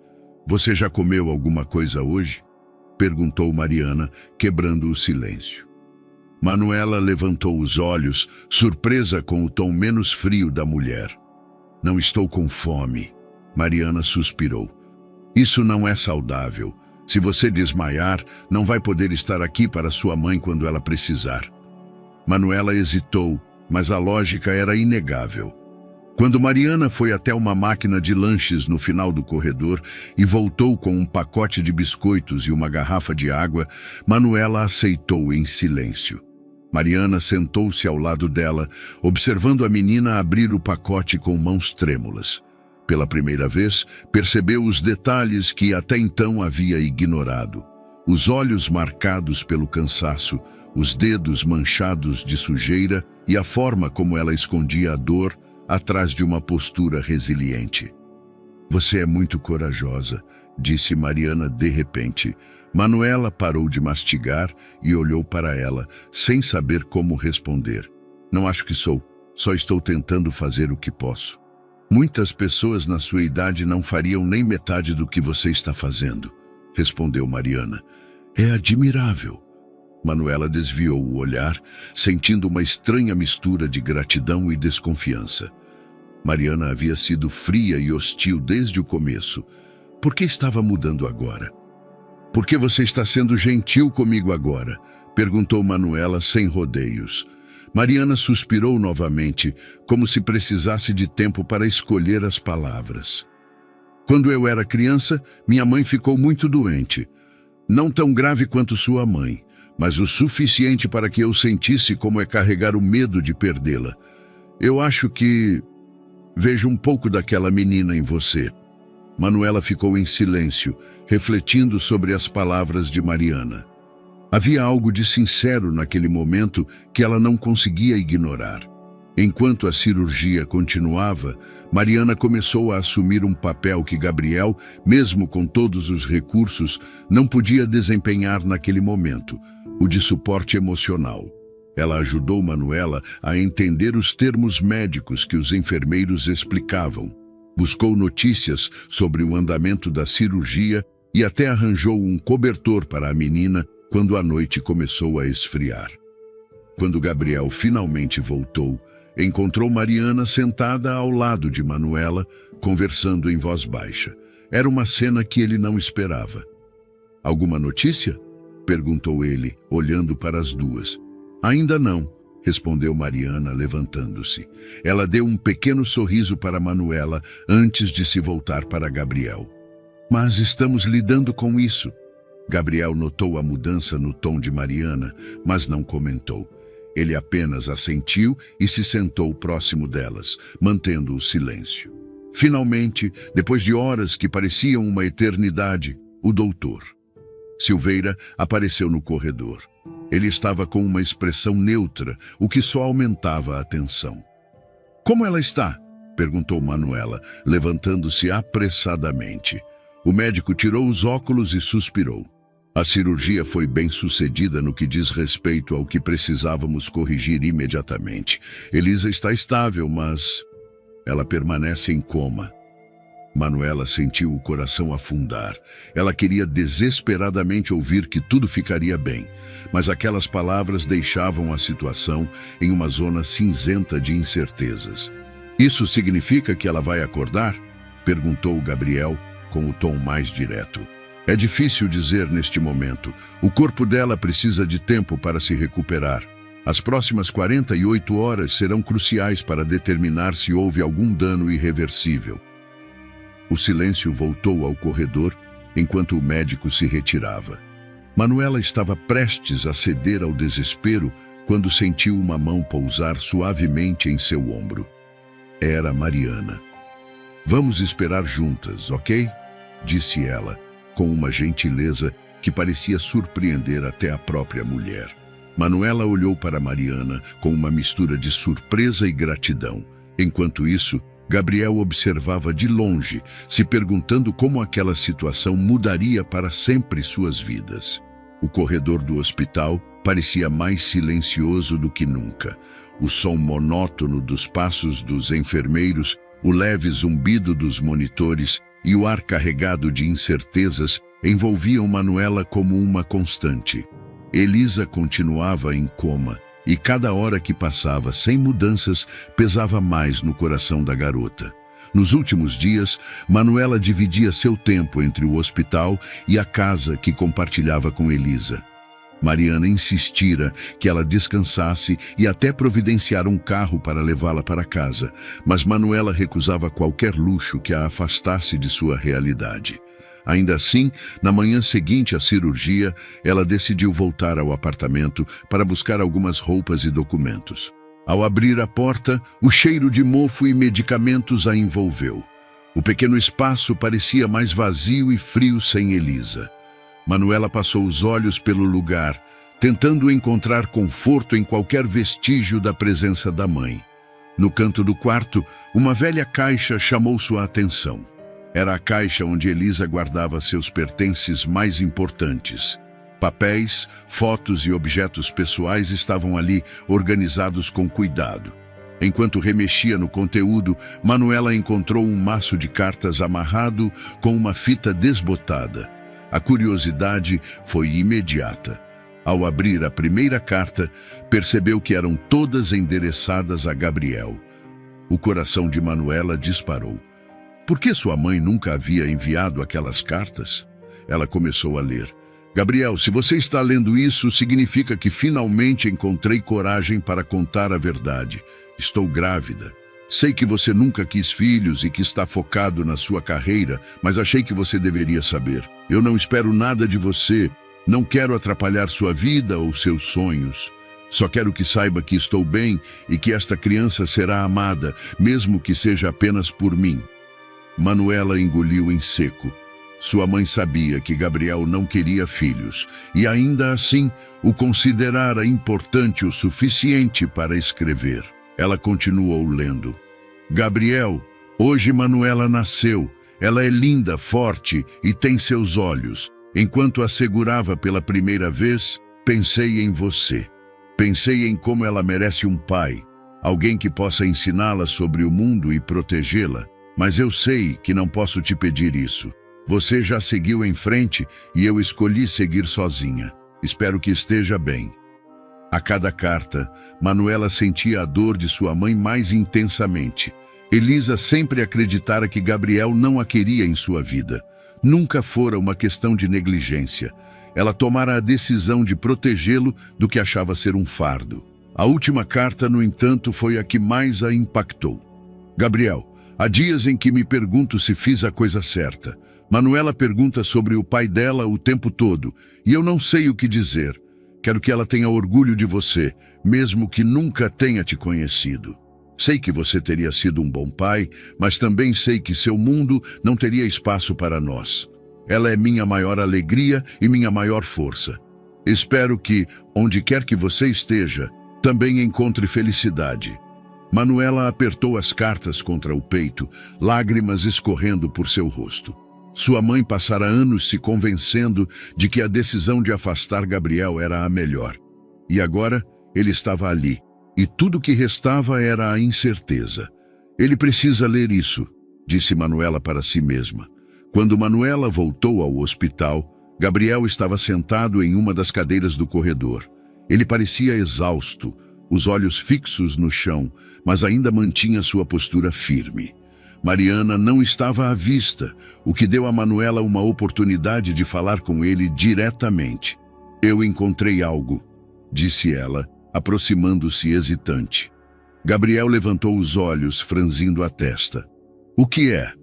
"Você já comeu alguma coisa hoje?" perguntou Mariana, quebrando o silêncio. Manuela levantou os olhos, surpresa com o tom menos frio da mulher. "Não estou com fome." Mariana suspirou. "Isso não é saudável. Se você desmaiar, não vai poder estar aqui para sua mãe quando ela precisar." Manuela hesitou, mas a lógica era inegável. Quando Mariana foi até uma máquina de lanches no final do corredor e voltou com um pacote de biscoitos e uma garrafa de água, Manuela aceitou em silêncio. Mariana sentou-se ao lado dela, observando a menina abrir o pacote com mãos trêmulas. Pela primeira vez, percebeu os detalhes que até então havia ignorado. Os olhos marcados pelo cansaço, os dedos manchados de sujeira e a forma como ela escondia a dor atrás de uma postura resiliente. "Você é muito corajosa", disse Mariana de repente. Manuela parou de mastigar e olhou para ela, sem saber como responder. Não acho que sou, só estou tentando fazer o que posso. Muitas pessoas na sua idade não fariam nem metade do que você está fazendo, respondeu Mariana. É admirável. Manuela desviou o olhar, sentindo uma estranha mistura de gratidão e desconfiança. Mariana havia sido fria e hostil desde o começo. Por que estava mudando agora? Por que você está sendo gentil comigo agora? Perguntou Manuela sem rodeios. Mariana suspirou novamente, como se precisasse de tempo para escolher as palavras. Quando eu era criança, minha mãe ficou muito doente. Não tão grave quanto sua mãe, mas o suficiente para que eu sentisse como é carregar o medo de perdê-la. Eu acho que vejo um pouco daquela menina em você. Manuela ficou em silêncio, refletindo sobre as palavras de Mariana. Havia algo de sincero naquele momento que ela não conseguia ignorar. Enquanto a cirurgia continuava, Mariana começou a assumir um papel que Gabriel, mesmo com todos os recursos, não podia desempenhar naquele momento, o de suporte emocional. Ela ajudou Manuela a entender os termos médicos que os enfermeiros explicavam. Buscou notícias sobre o andamento da cirurgia e até arranjou um cobertor para a menina quando a noite começou a esfriar. Quando Gabriel finalmente voltou, encontrou Mariana sentada ao lado de Manuela, conversando em voz baixa. Era uma cena que ele não esperava. Alguma notícia? Perguntou ele, olhando para as duas. Ainda não, respondeu Mariana, levantando-se. Ela deu um pequeno sorriso para Manuela antes de se voltar para Gabriel. Mas estamos lidando com isso. Gabriel notou a mudança no tom de Mariana, mas não comentou. Ele apenas assentiu e se sentou próximo delas, mantendo o silêncio. Finalmente, depois de horas que pareciam uma eternidade, o doutor Silveira apareceu no corredor. Ele estava com uma expressão neutra, o que só aumentava a tensão. Como ela está? Perguntou Manuela, levantando-se apressadamente. O médico tirou os óculos e suspirou. A cirurgia foi bem sucedida no que diz respeito ao que precisávamos corrigir imediatamente. Elisa está estável, mas ela permanece em coma. Manuela sentiu o coração afundar. Ela queria desesperadamente ouvir que tudo ficaria bem, mas aquelas palavras deixavam a situação em uma zona cinzenta de incertezas. Isso significa que ela vai acordar? Perguntou Gabriel com o tom mais direto. É difícil dizer neste momento. O corpo dela precisa de tempo para se recuperar. As próximas 48 horas serão cruciais para determinar se houve algum dano irreversível. O silêncio voltou ao corredor enquanto o médico se retirava. Manuela estava prestes a ceder ao desespero quando sentiu uma mão pousar suavemente em seu ombro. Era Mariana. Vamos esperar juntas, ok? Disse ela, com uma gentileza que parecia surpreender até a própria mulher. Manuela olhou para Mariana com uma mistura de surpresa e gratidão. Enquanto isso, Gabriel observava de longe, se perguntando como aquela situação mudaria para sempre suas vidas. O corredor do hospital parecia mais silencioso do que nunca. O som monótono dos passos dos enfermeiros, o leve zumbido dos monitores e o ar carregado de incertezas envolviam Manuela como uma constante. Elisa continuava em coma, e cada hora que passava sem mudanças pesava mais no coração da garota. Nos últimos dias, Manuela dividia seu tempo entre o hospital e a casa que compartilhava com Elisa. Mariana insistira que ela descansasse e até providenciar um carro para levá-la para casa, mas Manuela recusava qualquer luxo que a afastasse de sua realidade. Ainda assim, na manhã seguinte à cirurgia, ela decidiu voltar ao apartamento para buscar algumas roupas e documentos. Ao abrir a porta, o cheiro de mofo e medicamentos a envolveu. O pequeno espaço parecia mais vazio e frio sem Elisa. Manuela passou os olhos pelo lugar, tentando encontrar conforto em qualquer vestígio da presença da mãe. No canto do quarto, uma velha caixa chamou sua atenção. Era a caixa onde Elisa guardava seus pertences mais importantes. Papéis, fotos e objetos pessoais estavam ali, organizados com cuidado. Enquanto remexia no conteúdo, Manuela encontrou um maço de cartas amarrado com uma fita desbotada. A curiosidade foi imediata. Ao abrir a primeira carta, percebeu que eram todas endereçadas a Gabriel. O coração de Manuela disparou. Por que sua mãe nunca havia enviado aquelas cartas? Ela começou a ler. Gabriel, se você está lendo isso, significa que finalmente encontrei coragem para contar a verdade. Estou grávida. Sei que você nunca quis filhos e que está focado na sua carreira, mas achei que você deveria saber. Eu não espero nada de você. Não quero atrapalhar sua vida ou seus sonhos. Só quero que saiba que estou bem e que esta criança será amada, mesmo que seja apenas por mim. Manuela engoliu em seco. Sua mãe sabia que Gabriel não queria filhos e ainda assim o considerara importante o suficiente para escrever. Ela continuou lendo. Gabriel, hoje Manuela nasceu. Ela é linda, forte e tem seus olhos. Enquanto a segurava pela primeira vez, pensei em você. Pensei em como ela merece um pai, alguém que possa ensiná-la sobre o mundo e protegê-la. Mas eu sei que não posso te pedir isso. Você já seguiu em frente e eu escolhi seguir sozinha. Espero que esteja bem. A cada carta, Manuela sentia a dor de sua mãe mais intensamente. Elisa sempre acreditara que Gabriel não a queria em sua vida. Nunca fora uma questão de negligência. Ela tomara a decisão de protegê-lo do que achava ser um fardo. A última carta, no entanto, foi a que mais a impactou. Gabriel, há dias em que me pergunto se fiz a coisa certa. Manuela pergunta sobre o pai dela o tempo todo, e eu não sei o que dizer. Quero que ela tenha orgulho de você, mesmo que nunca tenha te conhecido. Sei que você teria sido um bom pai, mas também sei que seu mundo não teria espaço para nós. Ela é minha maior alegria e minha maior força. Espero que, onde quer que você esteja, também encontre felicidade. Manuela apertou as cartas contra o peito, lágrimas escorrendo por seu rosto. Sua mãe passara anos se convencendo de que a decisão de afastar Gabriel era a melhor. E agora ele estava ali, e tudo que restava era a incerteza. Ele precisa ler isso, disse Manuela para si mesma. Quando Manuela voltou ao hospital, Gabriel estava sentado em uma das cadeiras do corredor. Ele parecia exausto, os olhos fixos no chão, mas ainda mantinha sua postura firme. Mariana não estava à vista, o que deu a Manuela uma oportunidade de falar com ele diretamente. Eu encontrei algo, disse ela, aproximando-se hesitante. Gabriel levantou os olhos, franzindo a testa. O que é?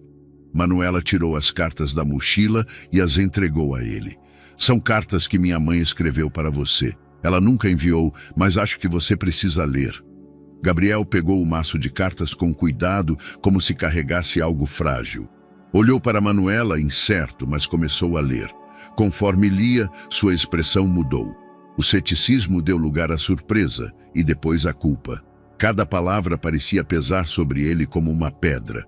Manuela tirou as cartas da mochila e as entregou a ele. São cartas que minha mãe escreveu para você. Ela nunca enviou, mas acho que você precisa ler. Gabriel pegou o maço de cartas com cuidado, como se carregasse algo frágil. Olhou para Manuela, incerto, mas começou a ler. Conforme lia, sua expressão mudou. O ceticismo deu lugar à surpresa e depois à culpa. Cada palavra parecia pesar sobre ele como uma pedra.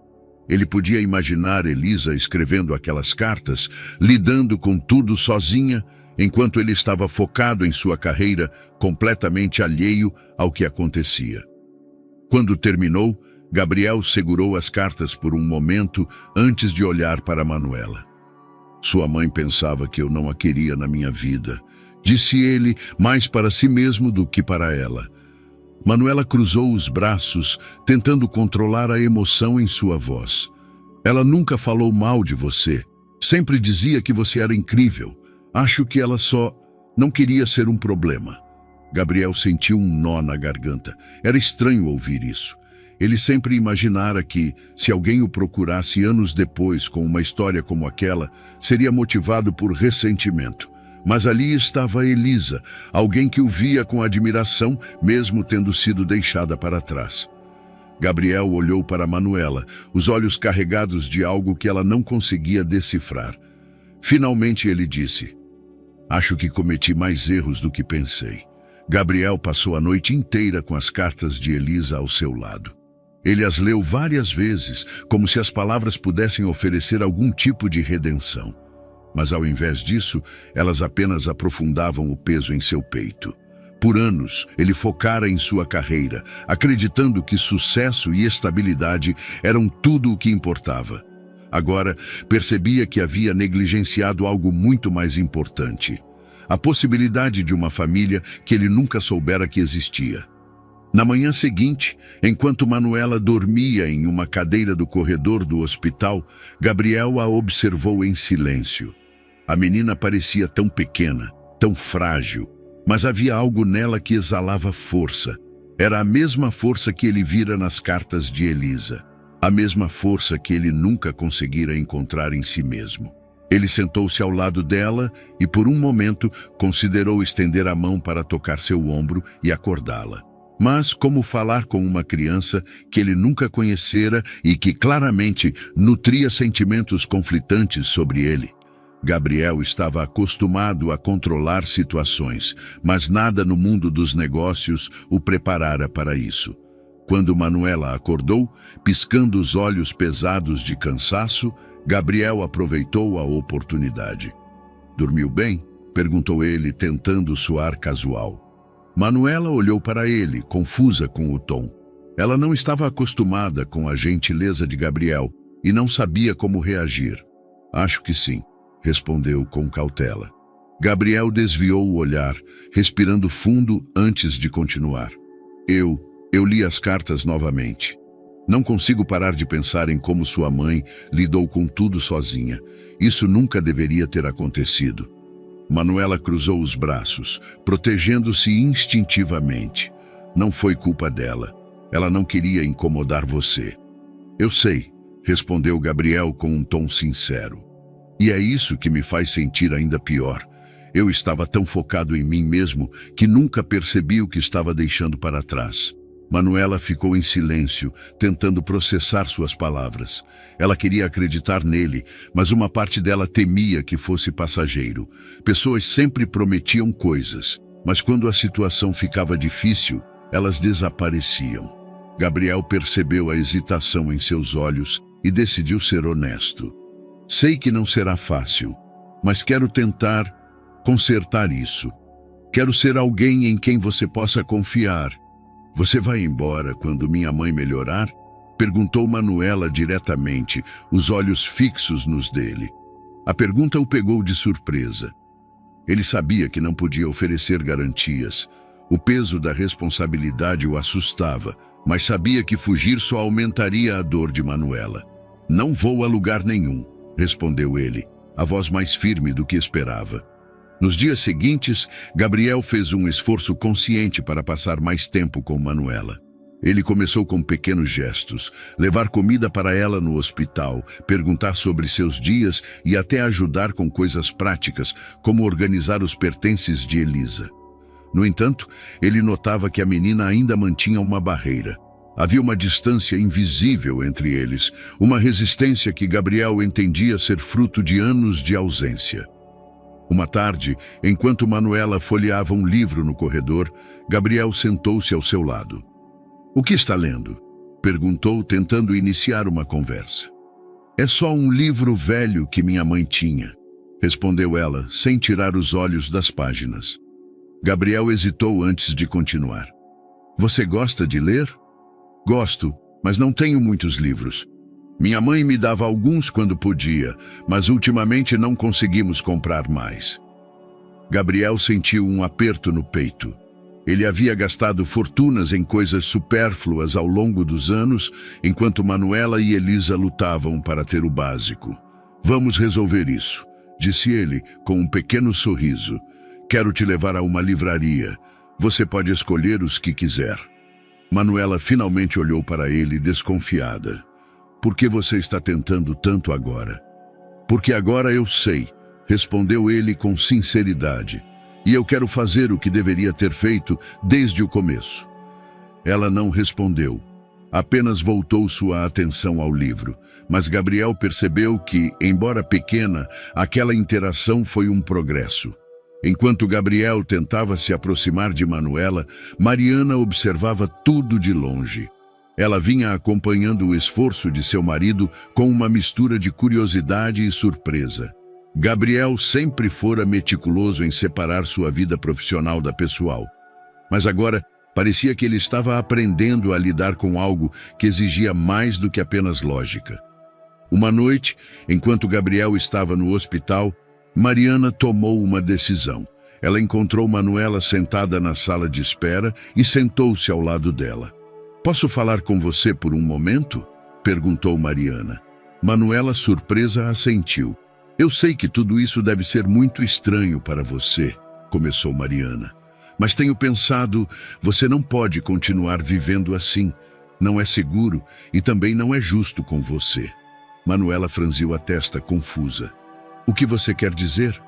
Ele podia imaginar Elisa escrevendo aquelas cartas, lidando com tudo sozinha, enquanto ele estava focado em sua carreira, completamente alheio ao que acontecia. Quando terminou, Gabriel segurou as cartas por um momento antes de olhar para Manuela. Sua mãe pensava que eu não a queria na minha vida, disse ele, mais para si mesmo do que para ela. Manuela cruzou os braços, tentando controlar a emoção em sua voz. Ela nunca falou mal de você. Sempre dizia que você era incrível. Acho que ela só não queria ser um problema. Gabriel sentiu um nó na garganta. Era estranho ouvir isso. Ele sempre imaginara que, se alguém o procurasse anos depois com uma história como aquela, seria motivado por ressentimento. Mas ali estava Elisa, alguém que o via com admiração, mesmo tendo sido deixada para trás. Gabriel olhou para Manuela, os olhos carregados de algo que ela não conseguia decifrar. Finalmente ele disse: acho que cometi mais erros do que pensei. Gabriel passou a noite inteira com as cartas de Elisa ao seu lado. Ele as leu várias vezes, como se as palavras pudessem oferecer algum tipo de redenção. Mas ao invés disso, elas apenas aprofundavam o peso em seu peito. Por anos, ele focara em sua carreira, acreditando que sucesso e estabilidade eram tudo o que importava. Agora, percebia que havia negligenciado algo muito mais importante: a possibilidade de uma família que ele nunca soubera que existia. Na manhã seguinte, enquanto Manuela dormia em uma cadeira do corredor do hospital, Gabriel a observou em silêncio. A menina parecia tão pequena, tão frágil, mas havia algo nela que exalava força. Era a mesma força que ele vira nas cartas de Elisa, a mesma força que ele nunca conseguira encontrar em si mesmo. Ele sentou-se ao lado dela e, por um momento, considerou estender a mão para tocar seu ombro e acordá-la. Mas como falar com uma criança que ele nunca conhecera e que claramente nutria sentimentos conflitantes sobre ele? Gabriel estava acostumado a controlar situações, mas nada no mundo dos negócios o preparara para isso. Quando Manuela acordou, piscando os olhos pesados de cansaço, Gabriel aproveitou a oportunidade. "Dormiu bem?" perguntou ele, tentando soar casual. Manuela olhou para ele, confusa com o tom. Ela não estava acostumada com a gentileza de Gabriel e não sabia como reagir. "Acho que sim", respondeu com cautela. Gabriel desviou o olhar, respirando fundo antes de continuar. Eu li as cartas novamente. Não consigo parar de pensar em como sua mãe lidou com tudo sozinha. Isso nunca deveria ter acontecido." Manuela cruzou os braços, protegendo-se instintivamente. "Não foi culpa dela. Ela não queria incomodar você." "Eu sei", respondeu Gabriel com um tom sincero. "E é isso que me faz sentir ainda pior. Eu estava tão focado em mim mesmo que nunca percebi o que estava deixando para trás." Manuela ficou em silêncio, tentando processar suas palavras. Ela queria acreditar nele, mas uma parte dela temia que fosse passageiro. Pessoas sempre prometiam coisas, mas quando a situação ficava difícil, elas desapareciam. Gabriel percebeu a hesitação em seus olhos e decidiu ser honesto. "Sei que não será fácil, mas quero tentar consertar isso. Quero ser alguém em quem você possa confiar." "Você vai embora quando minha mãe melhorar?" perguntou Manuela diretamente, os olhos fixos nos dele. A pergunta o pegou de surpresa. Ele sabia que não podia oferecer garantias. O peso da responsabilidade o assustava, mas sabia que fugir só aumentaria a dor de Manuela. "Não vou a lugar nenhum", respondeu ele, a voz mais firme do que esperava. Nos dias seguintes, Gabriel fez um esforço consciente para passar mais tempo com Manuela. Ele começou com pequenos gestos, levar comida para ela no hospital, perguntar sobre seus dias e até ajudar com coisas práticas, como organizar os pertences de Elisa. No entanto, ele notava que a menina ainda mantinha uma barreira. Havia uma distância invisível entre eles, uma resistência que Gabriel entendia ser fruto de anos de ausência. Uma tarde, enquanto Manuela folheava um livro no corredor, Gabriel sentou-se ao seu lado. "O que está lendo?" perguntou, tentando iniciar uma conversa. "É só um livro velho que minha mãe tinha", respondeu ela, sem tirar os olhos das páginas. Gabriel hesitou antes de continuar. "Você gosta de ler?" "Gosto, mas não tenho muitos livros. Minha mãe me dava alguns quando podia, mas ultimamente não conseguimos comprar mais." Gabriel sentiu um aperto no peito. Ele havia gastado fortunas em coisas supérfluas ao longo dos anos, enquanto Manuela e Elisa lutavam para ter o básico. "Vamos resolver isso", disse ele, com um pequeno sorriso. "Quero te levar a uma livraria. Você pode escolher os que quiser." Manuela finalmente olhou para ele, desconfiada. "Por que você está tentando tanto agora?" "Porque agora eu sei", respondeu ele com sinceridade. "E eu quero fazer o que deveria ter feito desde o começo." Ela não respondeu. Apenas voltou sua atenção ao livro. Mas Gabriel percebeu que, embora pequena, aquela interação foi um progresso. Enquanto Gabriel tentava se aproximar de Manuela, Mariana observava tudo de longe. Ela vinha acompanhando o esforço de seu marido com uma mistura de curiosidade e surpresa. Gabriel sempre fora meticuloso em separar sua vida profissional da pessoal. Mas agora parecia que ele estava aprendendo a lidar com algo que exigia mais do que apenas lógica. Uma noite, enquanto Gabriel estava no hospital, Mariana tomou uma decisão. Ela encontrou Manuela sentada na sala de espera e sentou-se ao lado dela. "Posso falar com você por um momento?" perguntou Mariana. Manuela, surpresa, assentiu. "Eu sei que tudo isso deve ser muito estranho para você", começou Mariana. "Mas tenho pensado, você não pode continuar vivendo assim. Não é seguro e também não é justo com você." Manuela franziu a testa, confusa. "O que você quer dizer?"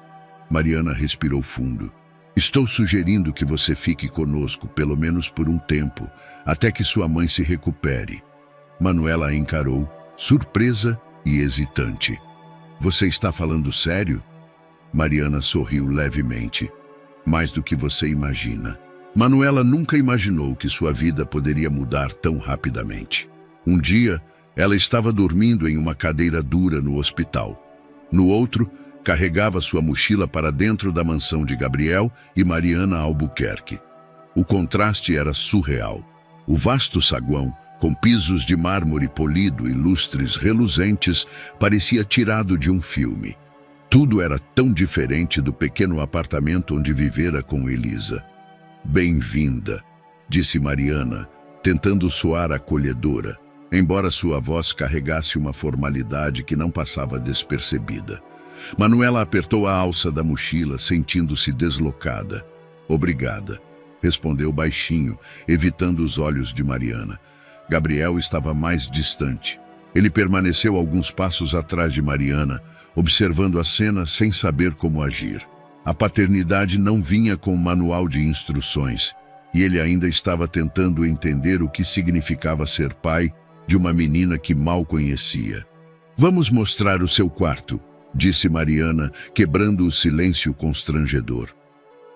Mariana respirou fundo. "Estou sugerindo que você fique conosco, pelo menos por um tempo, até que sua mãe se recupere." Manuela a encarou, surpresa e hesitante. "Você está falando sério?" Mariana sorriu levemente. "Mais do que você imagina." Manuela nunca imaginou que sua vida poderia mudar tão rapidamente. Um dia, ela estava dormindo em uma cadeira dura no hospital. No outro, carregava sua mochila para dentro da mansão de Gabriel e Mariana Albuquerque. O contraste era surreal. O vasto saguão, com pisos de mármore polido e lustres reluzentes, parecia tirado de um filme. Tudo era tão diferente do pequeno apartamento onde vivera com Elisa. "Bem-vinda", disse Mariana, tentando soar acolhedora, embora sua voz carregasse uma formalidade que não passava despercebida. Manuela apertou a alça da mochila, sentindo-se deslocada. "Obrigada", respondeu baixinho, evitando os olhos de Mariana. Gabriel estava mais distante. Ele permaneceu alguns passos atrás de Mariana, observando a cena sem saber como agir. A paternidade não vinha com manual de instruções, e ele ainda estava tentando entender o que significava ser pai de uma menina que mal conhecia. "Vamos mostrar o seu quarto", disse Mariana, quebrando o silêncio constrangedor.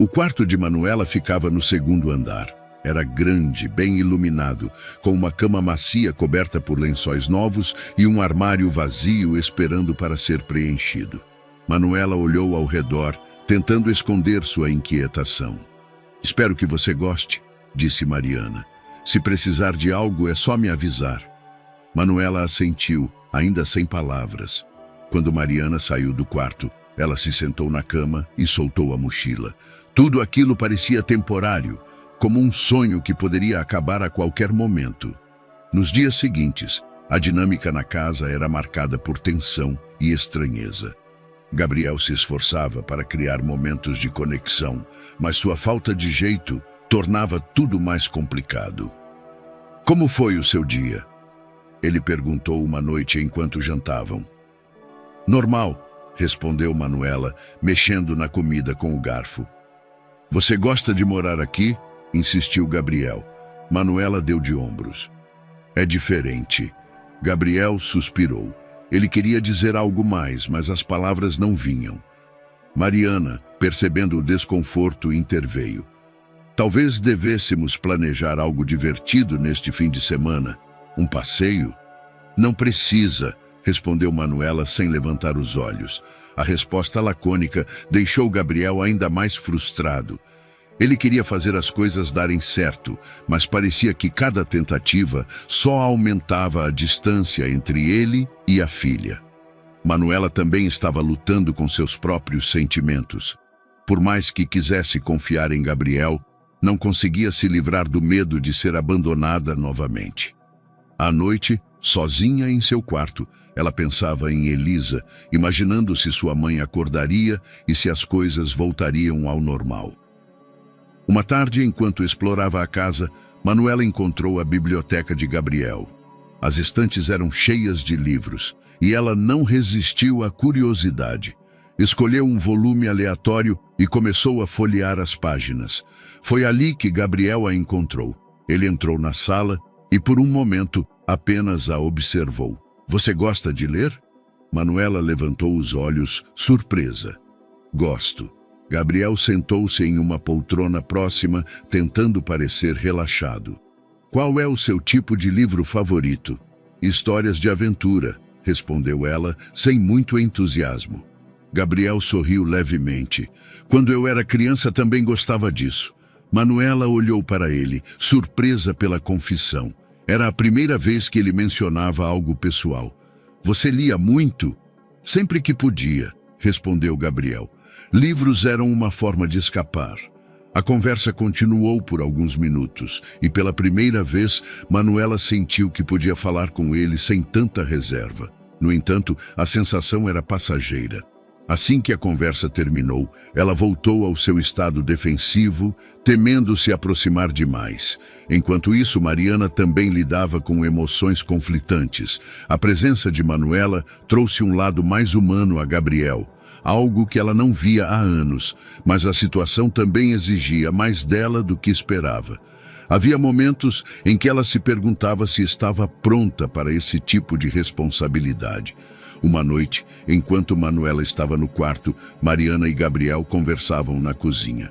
O quarto de Manuela ficava no segundo andar. Era grande, bem iluminado, com uma cama macia coberta por lençóis novos e um armário vazio esperando para ser preenchido. Manuela olhou ao redor, tentando esconder sua inquietação. "Espero que você goste", disse Mariana. "Se precisar de algo, é só me avisar." Manuela assentiu, ainda sem palavras. Quando Mariana saiu do quarto, ela se sentou na cama e soltou a mochila. Tudo aquilo parecia temporário, como um sonho que poderia acabar a qualquer momento. Nos dias seguintes, a dinâmica na casa era marcada por tensão e estranheza. Gabriel se esforçava para criar momentos de conexão, mas sua falta de jeito tornava tudo mais complicado. "Como foi o seu dia?" ele perguntou uma noite enquanto jantavam. "Normal", respondeu Manuela, mexendo na comida com o garfo. "Você gosta de morar aqui?" insistiu Gabriel. Manuela deu de ombros. "É diferente." Gabriel suspirou. Ele queria dizer algo mais, mas as palavras não vinham. Mariana, percebendo o desconforto, interveio. "Talvez devêssemos planejar algo divertido neste fim de semana. Um passeio?" "Não precisa", respondeu Manuela sem levantar os olhos. A resposta lacônica deixou Gabriel ainda mais frustrado. Ele queria fazer as coisas darem certo, mas parecia que cada tentativa só aumentava a distância entre ele e a filha. Manuela também estava lutando com seus próprios sentimentos. Por mais que quisesse confiar em Gabriel, não conseguia se livrar do medo de ser abandonada novamente. À noite, sozinha em seu quarto, ela pensava em Elisa, imaginando se sua mãe acordaria e se as coisas voltariam ao normal. Uma tarde, enquanto explorava a casa, Manuela encontrou a biblioteca de Gabriel. As estantes eram cheias de livros, e ela não resistiu à curiosidade. Escolheu um volume aleatório e começou a folhear as páginas. Foi ali que Gabriel a encontrou. Ele entrou na sala e, por um momento, apenas a observou. "Você gosta de ler?" Manuela levantou os olhos, surpresa. "Gosto." Gabriel sentou-se em uma poltrona próxima, tentando parecer relaxado. Qual é o seu tipo de livro favorito? Histórias de aventura, respondeu ela, sem muito entusiasmo. Gabriel sorriu levemente. Quando eu era criança também gostava disso. Manuela olhou para ele, surpresa pela confissão. Era a primeira vez que ele mencionava algo pessoal. Você lia muito? Sempre que podia, respondeu Gabriel. Livros eram uma forma de escapar. A conversa continuou por alguns minutos e pela primeira vez Manuela sentiu que podia falar com ele sem tanta reserva. No entanto, a sensação era passageira. Assim que a conversa terminou, ela voltou ao seu estado defensivo, temendo se aproximar demais. Enquanto isso, Mariana também lidava com emoções conflitantes. A presença de Manuela trouxe um lado mais humano a Gabriel, algo que ela não via há anos, mas a situação também exigia mais dela do que esperava. Havia momentos em que ela se perguntava se estava pronta para esse tipo de responsabilidade. Uma noite, enquanto Manuela estava no quarto, Mariana e Gabriel conversavam na cozinha.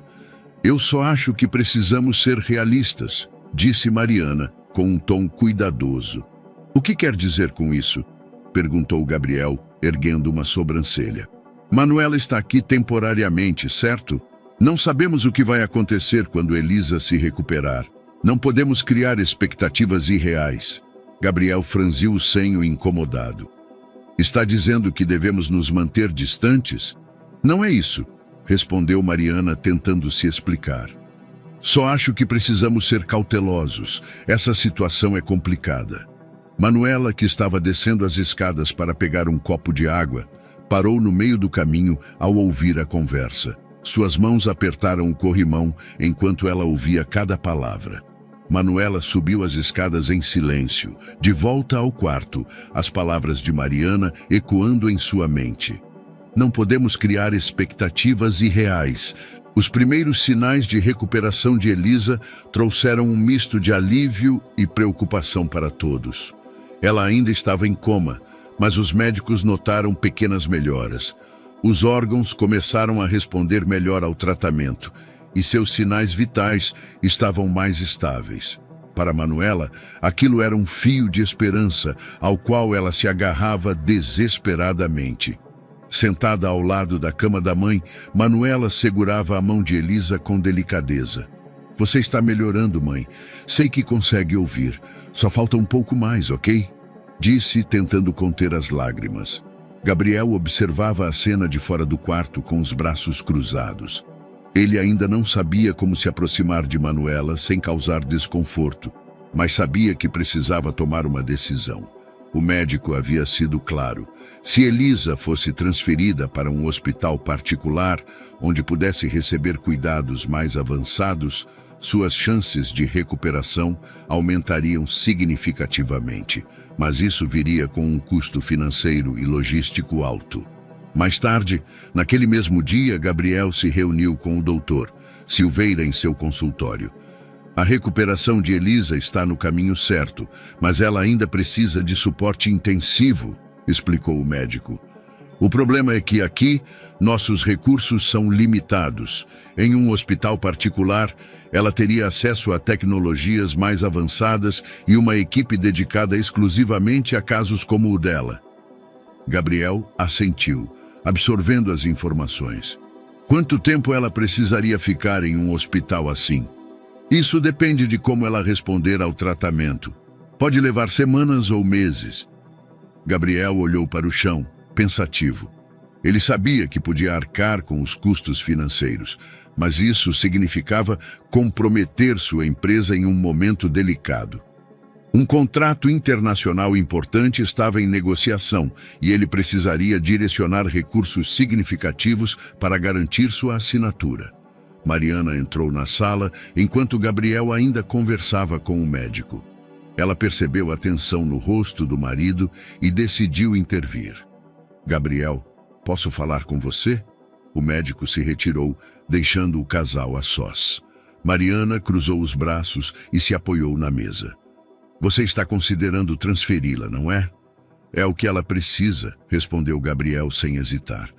Eu só acho que precisamos ser realistas, disse Mariana, com um tom cuidadoso. O que quer dizer com isso? Perguntou Gabriel, erguendo uma sobrancelha. Manuela está aqui temporariamente, certo? Não sabemos o que vai acontecer quando Elisa se recuperar. Não podemos criar expectativas irreais. Gabriel franziu o senho incomodado. Está dizendo que devemos nos manter distantes? Não é isso, respondeu Mariana, tentando se explicar. Só acho que precisamos ser cautelosos. Essa situação é complicada. Manuela, que estava descendo as escadas para pegar um copo de água, parou no meio do caminho ao ouvir a conversa. Suas mãos apertaram o corrimão enquanto ela ouvia cada palavra. Manuela subiu as escadas em silêncio, de volta ao quarto, as palavras de Mariana ecoando em sua mente. Não podemos criar expectativas irreais. Os primeiros sinais de recuperação de Elisa trouxeram um misto de alívio e preocupação para todos. Ela ainda estava em coma, mas os médicos notaram pequenas melhoras. Os órgãos começaram a responder melhor ao tratamento e seus sinais vitais estavam mais estáveis. Para Manuela, aquilo era um fio de esperança ao qual ela se agarrava desesperadamente. Sentada ao lado da cama da mãe, Manuela segurava a mão de Elisa com delicadeza. Você está melhorando, mãe. Sei que consegue ouvir. Só falta um pouco mais, ok? Disse, tentando conter as lágrimas. Gabriel observava a cena de fora do quarto com os braços cruzados. Ele ainda não sabia como se aproximar de Manuela sem causar desconforto, mas sabia que precisava tomar uma decisão. O médico havia sido claro. Se Elisa fosse transferida para um hospital particular, onde pudesse receber cuidados mais avançados, suas chances de recuperação aumentariam significativamente, mas isso viria com um custo financeiro e logístico alto. Mais tarde, naquele mesmo dia, Gabriel se reuniu com o doutor Silveira em seu consultório. A recuperação de Elisa está no caminho certo, mas ela ainda precisa de suporte intensivo, explicou o médico. O problema é que aqui, nossos recursos são limitados. Em um hospital particular, ela teria acesso a tecnologias mais avançadas e uma equipe dedicada exclusivamente a casos como o dela. Gabriel assentiu, absorvendo as informações. Quanto tempo ela precisaria ficar em um hospital assim? Isso depende de como ela responder ao tratamento. Pode levar semanas ou meses. Gabriel olhou para o chão, pensativo. Ele sabia que podia arcar com os custos financeiros, mas isso significava comprometer sua empresa em um momento delicado. Um contrato internacional importante estava em negociação e ele precisaria direcionar recursos significativos para garantir sua assinatura. Mariana entrou na sala enquanto Gabriel ainda conversava com o médico. Ela percebeu a tensão no rosto do marido e decidiu intervir. Gabriel, posso falar com você? O médico se retirou, deixando o casal a sós. Mariana cruzou os braços e se apoiou na mesa. Você está considerando transferi-la, não é? É o que ela precisa, respondeu Gabriel sem hesitar.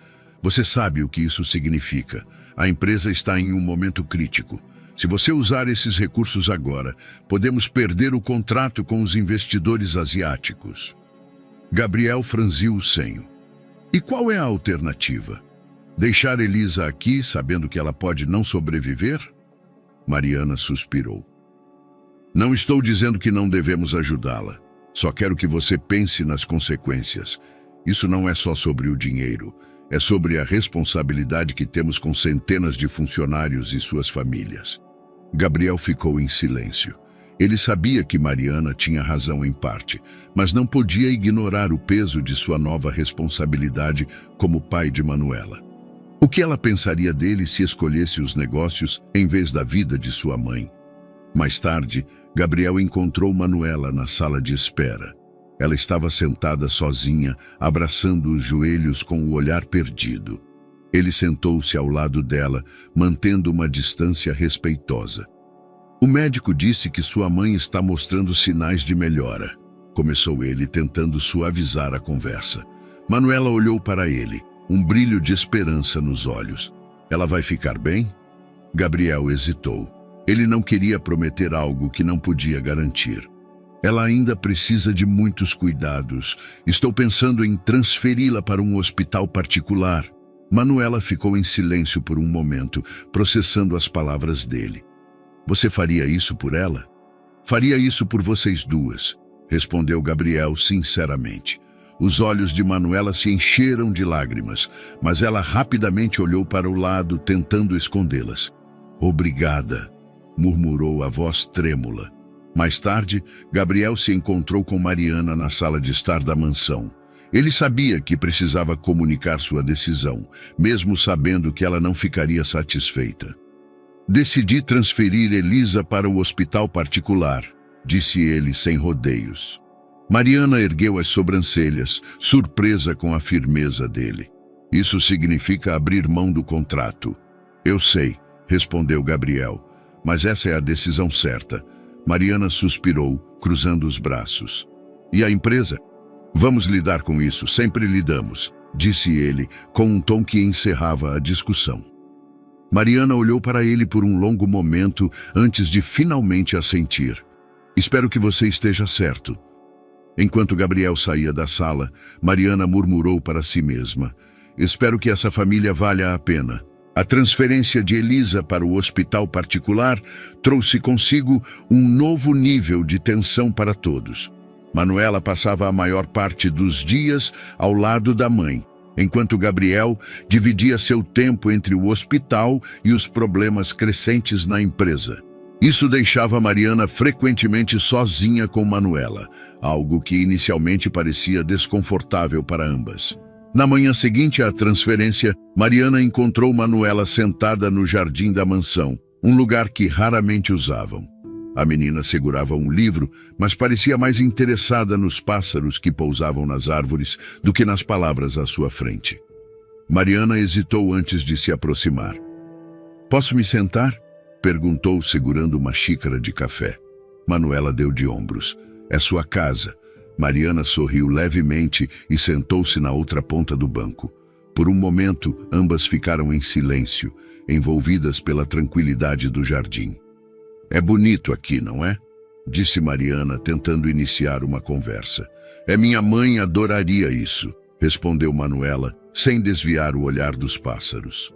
Você sabe o que isso significa. A empresa está em um momento crítico. Se você usar esses recursos agora, podemos perder o contrato com os investidores asiáticos. Gabriel franziu o senho. E qual é a alternativa? Deixar Elisa aqui, sabendo que ela pode não sobreviver? Mariana suspirou. Não estou dizendo que não devemos ajudá-la. Só quero que você pense nas consequências. Isso não é só sobre o dinheiro. É sobre a responsabilidade que temos com centenas de funcionários e suas famílias. Gabriel ficou em silêncio. Ele sabia que Mariana tinha razão em parte, mas não podia ignorar o peso de sua nova responsabilidade como pai de Manuela. O que ela pensaria dele se escolhesse os negócios em vez da vida de sua mãe? Mais tarde, Gabriel encontrou Manuela na sala de espera. Ela estava sentada sozinha, abraçando os joelhos com o olhar perdido. Ele sentou-se ao lado dela, mantendo uma distância respeitosa. O médico disse que sua mãe está mostrando sinais de melhora. Começou ele, tentando suavizar a conversa. Manuela olhou para ele, um brilho de esperança nos olhos. Ela vai ficar bem? Gabriel hesitou. Ele não queria prometer algo que não podia garantir. Ela ainda precisa de muitos cuidados. Estou pensando em transferi-la para um hospital particular. Manuela ficou em silêncio por um momento, processando as palavras dele. Você faria isso por ela? Faria isso por vocês duas, respondeu Gabriel sinceramente. Os olhos de Manuela se encheram de lágrimas, mas ela rapidamente olhou para o lado, tentando escondê-las. Obrigada, murmurou a voz trêmula. Mais tarde, Gabriel se encontrou com Mariana na sala de estar da mansão. Ele sabia que precisava comunicar sua decisão, mesmo sabendo que ela não ficaria satisfeita. Decidi transferir Elisa para o hospital particular, disse ele sem rodeios. Mariana ergueu as sobrancelhas, surpresa com a firmeza dele. Isso significa abrir mão do contrato. Eu sei, respondeu Gabriel, mas essa é a decisão certa. Mariana suspirou, cruzando os braços. E a empresa? Vamos lidar com isso, sempre lidamos, disse ele, com um tom que encerrava a discussão. Mariana olhou para ele por um longo momento antes de finalmente assentir. Espero que você esteja certo. Enquanto Gabriel saía da sala, Mariana murmurou para si mesma. Espero que essa família valha a pena. A transferência de Elisa para o hospital particular trouxe consigo um novo nível de tensão para todos. Manuela passava a maior parte dos dias ao lado da mãe, enquanto Gabriel dividia seu tempo entre o hospital e os problemas crescentes na empresa. Isso deixava Mariana frequentemente sozinha com Manuela, algo que inicialmente parecia desconfortável para ambas. Na manhã seguinte à transferência, Mariana encontrou Manuela sentada no jardim da mansão, um lugar que raramente usavam. A menina segurava um livro, mas parecia mais interessada nos pássaros que pousavam nas árvores do que nas palavras à sua frente. Mariana hesitou antes de se aproximar. "Posso me sentar?" perguntou, segurando uma xícara de café. Manuela deu de ombros. "É sua casa." Mariana sorriu levemente e sentou-se na outra ponta do banco. Por um momento, ambas ficaram em silêncio, envolvidas pela tranquilidade do jardim. "É bonito aqui, não é?" disse Mariana, tentando iniciar uma conversa. "É, minha mãe adoraria isso", respondeu Manuela, sem desviar o olhar dos pássaros.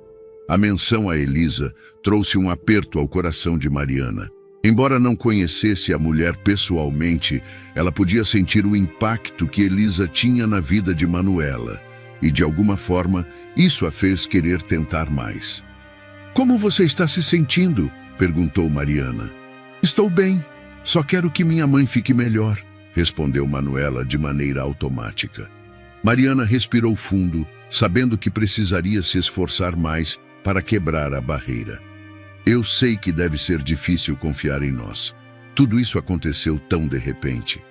A menção a Elisa trouxe um aperto ao coração de Mariana. Embora não conhecesse a mulher pessoalmente, ela podia sentir o impacto que Elisa tinha na vida de Manuela, e de alguma forma isso a fez querer tentar mais. "Como você está se sentindo?" perguntou Mariana. "Estou bem, só quero que minha mãe fique melhor", respondeu Manuela de maneira automática. Mariana respirou fundo, sabendo que precisaria se esforçar mais para quebrar a barreira. "Eu sei que deve ser difícil confiar em nós. Tudo isso aconteceu tão de repente."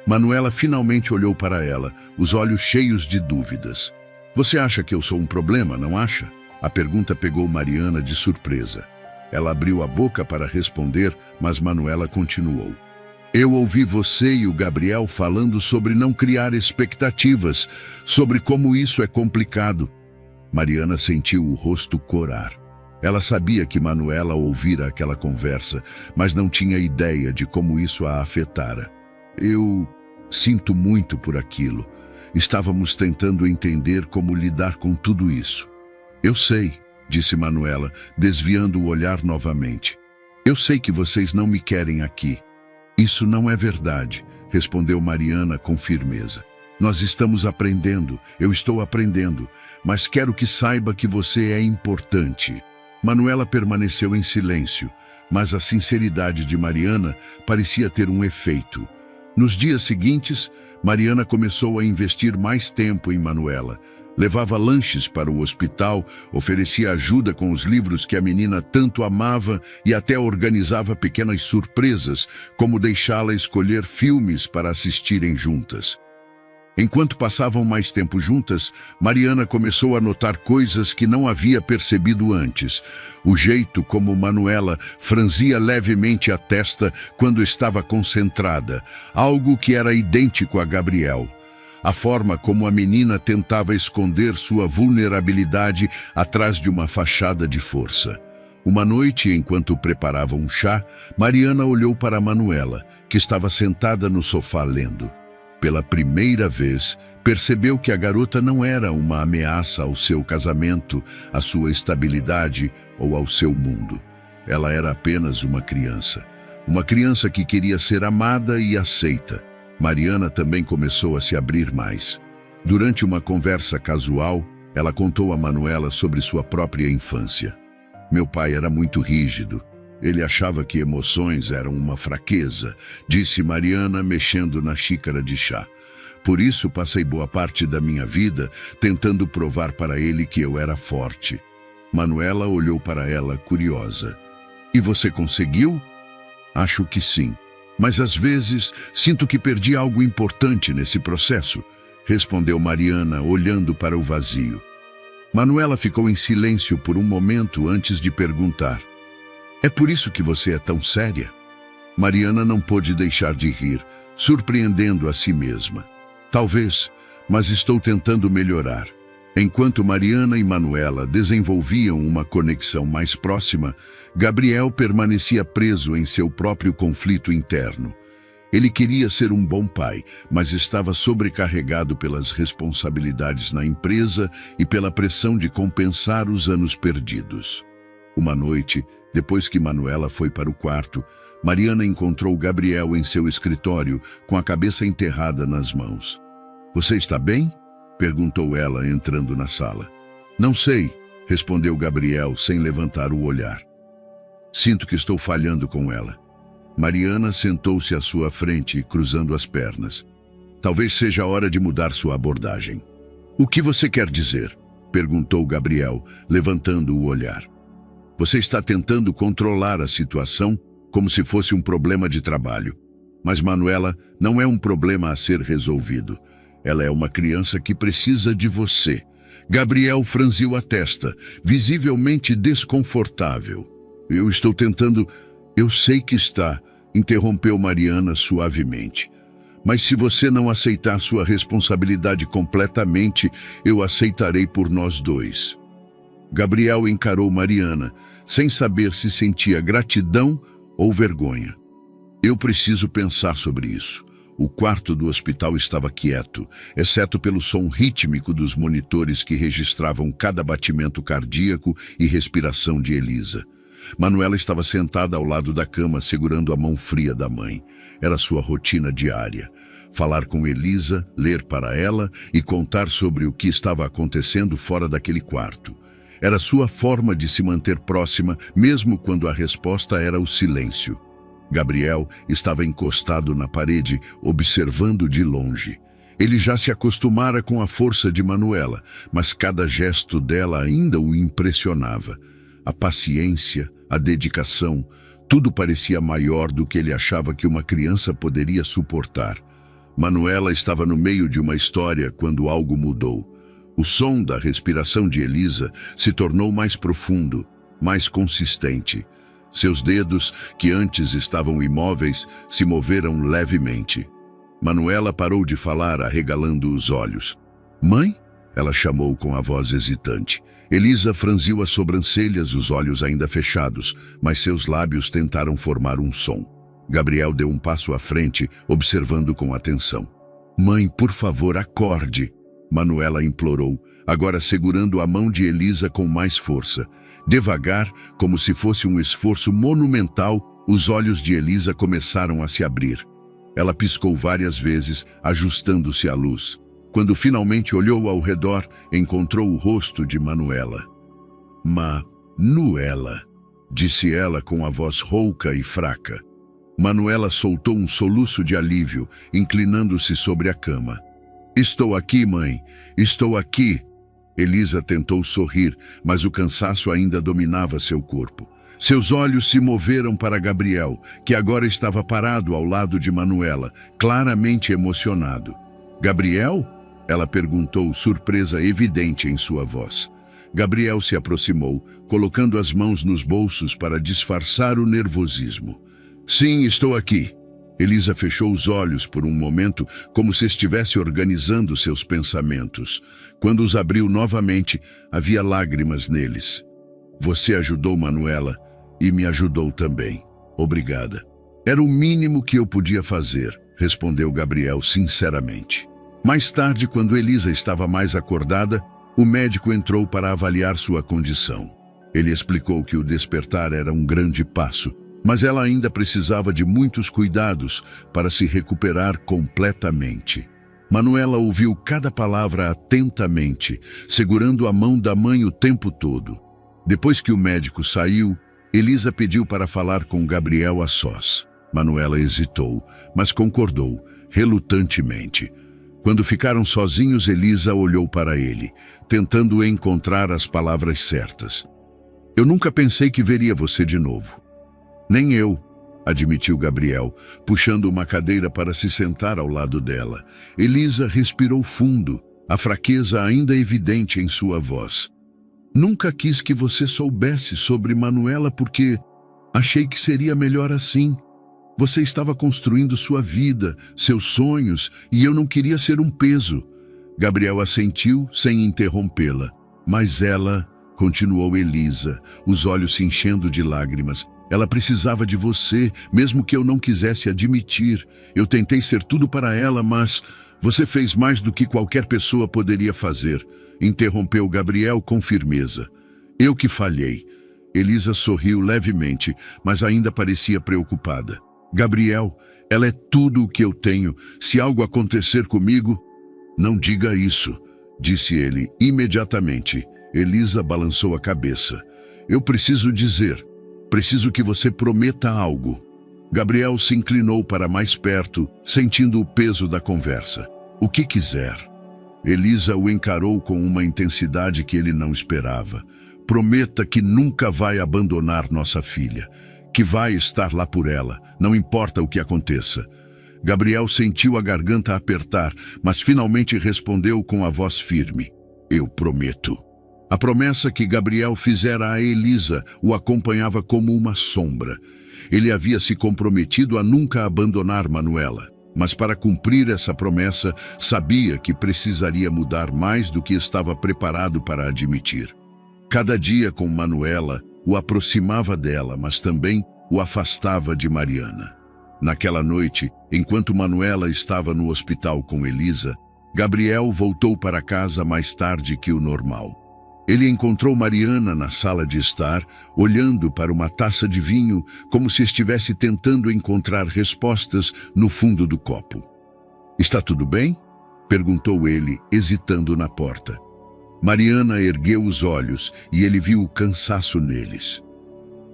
Manuela finalmente olhou para ela, os olhos cheios de dúvidas. "Você acha que eu sou um problema, não acha?" A pergunta pegou Mariana de surpresa. Ela abriu a boca para responder, mas Manuela continuou. "Eu ouvi você e o Gabriel falando sobre não criar expectativas, sobre como isso é complicado." Mariana sentiu o rosto corar. Ela sabia que Manuela ouvira aquela conversa, mas não tinha ideia de como isso a afetara. Eu sinto muito por aquilo. Estávamos tentando entender como lidar com tudo isso. Eu sei, disse Manuela, desviando o olhar novamente. Eu sei que vocês não me querem aqui. Isso não é verdade, respondeu Mariana com firmeza. Nós estamos aprendendo, eu estou aprendendo, mas quero que saiba que você é importante. Manuela permaneceu em silêncio, mas a sinceridade de Mariana parecia ter um efeito. Nos dias seguintes, Mariana começou a investir mais tempo em Manuela. Levava lanches para o hospital, oferecia ajuda com os livros que a menina tanto amava e até organizava pequenas surpresas, como deixá-la escolher filmes para assistirem juntas. Enquanto passavam mais tempo juntas, Mariana começou a notar coisas que não havia percebido antes. O jeito como Manuela franzia levemente a testa quando estava concentrada, algo que era idêntico a Gabriel. A forma como a menina tentava esconder sua vulnerabilidade atrás de uma fachada de força. Uma noite, enquanto preparava um chá, Mariana olhou para Manuela, que estava sentada no sofá lendo. Pela primeira vez, percebeu que a garota não era uma ameaça ao seu casamento, à sua estabilidade ou ao seu mundo. Ela era apenas uma criança que queria ser amada e aceita. Mariana também começou a se abrir mais. Durante uma conversa casual, ela contou a Manuela sobre sua própria infância. Meu pai era muito rígido. Ele achava que emoções eram uma fraqueza, disse Mariana, mexendo na xícara de chá. Por isso passei boa parte da minha vida tentando provar para ele que eu era forte. Manuela olhou para ela, curiosa. E você conseguiu? Acho que sim. Mas às vezes sinto que perdi algo importante nesse processo, respondeu Mariana, olhando para o vazio. Manuela ficou em silêncio por um momento antes de perguntar. É por isso que você é tão séria? Mariana não pôde deixar de rir, surpreendendo a si mesma. Talvez, mas estou tentando melhorar. Enquanto Mariana e Manuela desenvolviam uma conexão mais próxima, Gabriel permanecia preso em seu próprio conflito interno. Ele queria ser um bom pai, mas estava sobrecarregado pelas responsabilidades na empresa e pela pressão de compensar os anos perdidos. Uma noite, depois que Manuela foi para o quarto, Mariana encontrou Gabriel em seu escritório, com a cabeça enterrada nas mãos. Você está bem? Perguntou ela, entrando na sala. Não sei, respondeu Gabriel, sem levantar o olhar. Sinto que estou falhando com ela. Mariana sentou-se à sua frente, cruzando as pernas. Talvez seja a hora de mudar sua abordagem. O que você quer dizer? Perguntou Gabriel, levantando o olhar. Você está tentando controlar a situação como se fosse um problema de trabalho. Mas Manuela não é um problema a ser resolvido. Ela é uma criança que precisa de você. Gabriel franziu a testa, visivelmente desconfortável. Eu estou tentando... Eu sei que está, interrompeu Mariana suavemente. Mas se você não aceitar sua responsabilidade completamente, eu aceitarei por nós dois. Gabriel encarou Mariana, sem saber se sentia gratidão ou vergonha. Eu preciso pensar sobre isso. O quarto do hospital estava quieto, exceto pelo som rítmico dos monitores que registravam cada batimento cardíaco e respiração de Elisa. Manuela estava sentada ao lado da cama, segurando a mão fria da mãe. Era sua rotina diária. Falar com Elisa, ler para ela e contar sobre o que estava acontecendo fora daquele quarto. Era sua forma de se manter próxima, mesmo quando a resposta era o silêncio. Gabriel estava encostado na parede, observando de longe. Ele já se acostumara com a força de Manuela, mas cada gesto dela ainda o impressionava. A paciência, a dedicação, tudo parecia maior do que ele achava que uma criança poderia suportar. Manuela estava no meio de uma história quando algo mudou. O som da respiração de Elisa se tornou mais profundo, mais consistente. Seus dedos, que antes estavam imóveis, se moveram levemente. Manuela parou de falar, arregalando os olhos. Mãe? Ela chamou com a voz hesitante. Elisa franziu as sobrancelhas, os olhos ainda fechados, mas seus lábios tentaram formar um som. Gabriel deu um passo à frente, observando com atenção. Mãe, por favor, acorde, Manuela implorou, agora segurando a mão de Elisa com mais força. Devagar, como se fosse um esforço monumental, os olhos de Elisa começaram a se abrir. Ela piscou várias vezes, ajustando-se à luz. Quando finalmente olhou ao redor, encontrou o rosto de Manuela. Manuela, disse ela com a voz rouca e fraca. Manuela soltou um soluço de alívio, inclinando-se sobre a cama. Estou aqui, mãe, estou aqui. Elisa tentou sorrir, mas o cansaço ainda dominava seu corpo. Seus olhos se moveram para Gabriel, que agora estava parado ao lado de Manuela, claramente emocionado. Gabriel? Ela perguntou, surpresa evidente em sua voz. Gabriel se aproximou, colocando as mãos nos bolsos para disfarçar o nervosismo. Sim, estou aqui. Elisa fechou os olhos por um momento, como se estivesse organizando seus pensamentos. Quando os abriu novamente, havia lágrimas neles. Você ajudou Manuela e me ajudou também. Obrigada. Era o mínimo que eu podia fazer, respondeu Gabriel sinceramente. Mais tarde, quando Elisa estava mais acordada, o médico entrou para avaliar sua condição. Ele explicou que o despertar era um grande passo, mas ela ainda precisava de muitos cuidados para se recuperar completamente. Manuela ouviu cada palavra atentamente, segurando a mão da mãe o tempo todo. Depois que o médico saiu, Elisa pediu para falar com Gabriel a sós. Manuela hesitou, mas concordou, relutantemente. Quando ficaram sozinhos, Elisa olhou para ele, tentando encontrar as palavras certas. Eu nunca pensei que veria você de novo. Nem eu, admitiu Gabriel, puxando uma cadeira para se sentar ao lado dela. Elisa respirou fundo, a fraqueza ainda evidente em sua voz. Nunca quis que você soubesse sobre Manuela porque achei que seria melhor assim. Você estava construindo sua vida, seus sonhos, e eu não queria ser um peso. Gabriel assentiu sem interrompê-la. Mas ela, continuou Elisa, os olhos se enchendo de lágrimas. Ela precisava de você, mesmo que eu não quisesse admitir. Eu tentei ser tudo para ela, mas você fez mais do que qualquer pessoa poderia fazer. Interrompeu Gabriel com firmeza. Eu que falhei. Elisa sorriu levemente, mas ainda parecia preocupada. Gabriel, ela é tudo o que eu tenho. Se algo acontecer comigo... Não diga isso, disse ele imediatamente. Elisa balançou a cabeça. Eu preciso dizer. Preciso que você prometa algo. Gabriel se inclinou para mais perto, sentindo o peso da conversa. O que quiser. Elisa o encarou com uma intensidade que ele não esperava. Prometa que nunca vai abandonar nossa filha. Que vai estar lá por ela, não importa o que aconteça. Gabriel sentiu a garganta apertar, mas finalmente respondeu com a voz firme. Eu prometo. A promessa que Gabriel fizera a Elisa o acompanhava como uma sombra. Ele havia se comprometido a nunca abandonar Manuela, mas para cumprir essa promessa, sabia que precisaria mudar mais do que estava preparado para admitir. Cada dia com Manuela o aproximava dela, mas também o afastava de Mariana. Naquela noite, enquanto Manuela estava no hospital com Elisa, Gabriel voltou para casa mais tarde que o normal. Ele encontrou Mariana na sala de estar, olhando para uma taça de vinho, como se estivesse tentando encontrar respostas no fundo do copo. Está tudo bem? Perguntou ele, hesitando na porta. Mariana ergueu os olhos e ele viu o cansaço neles.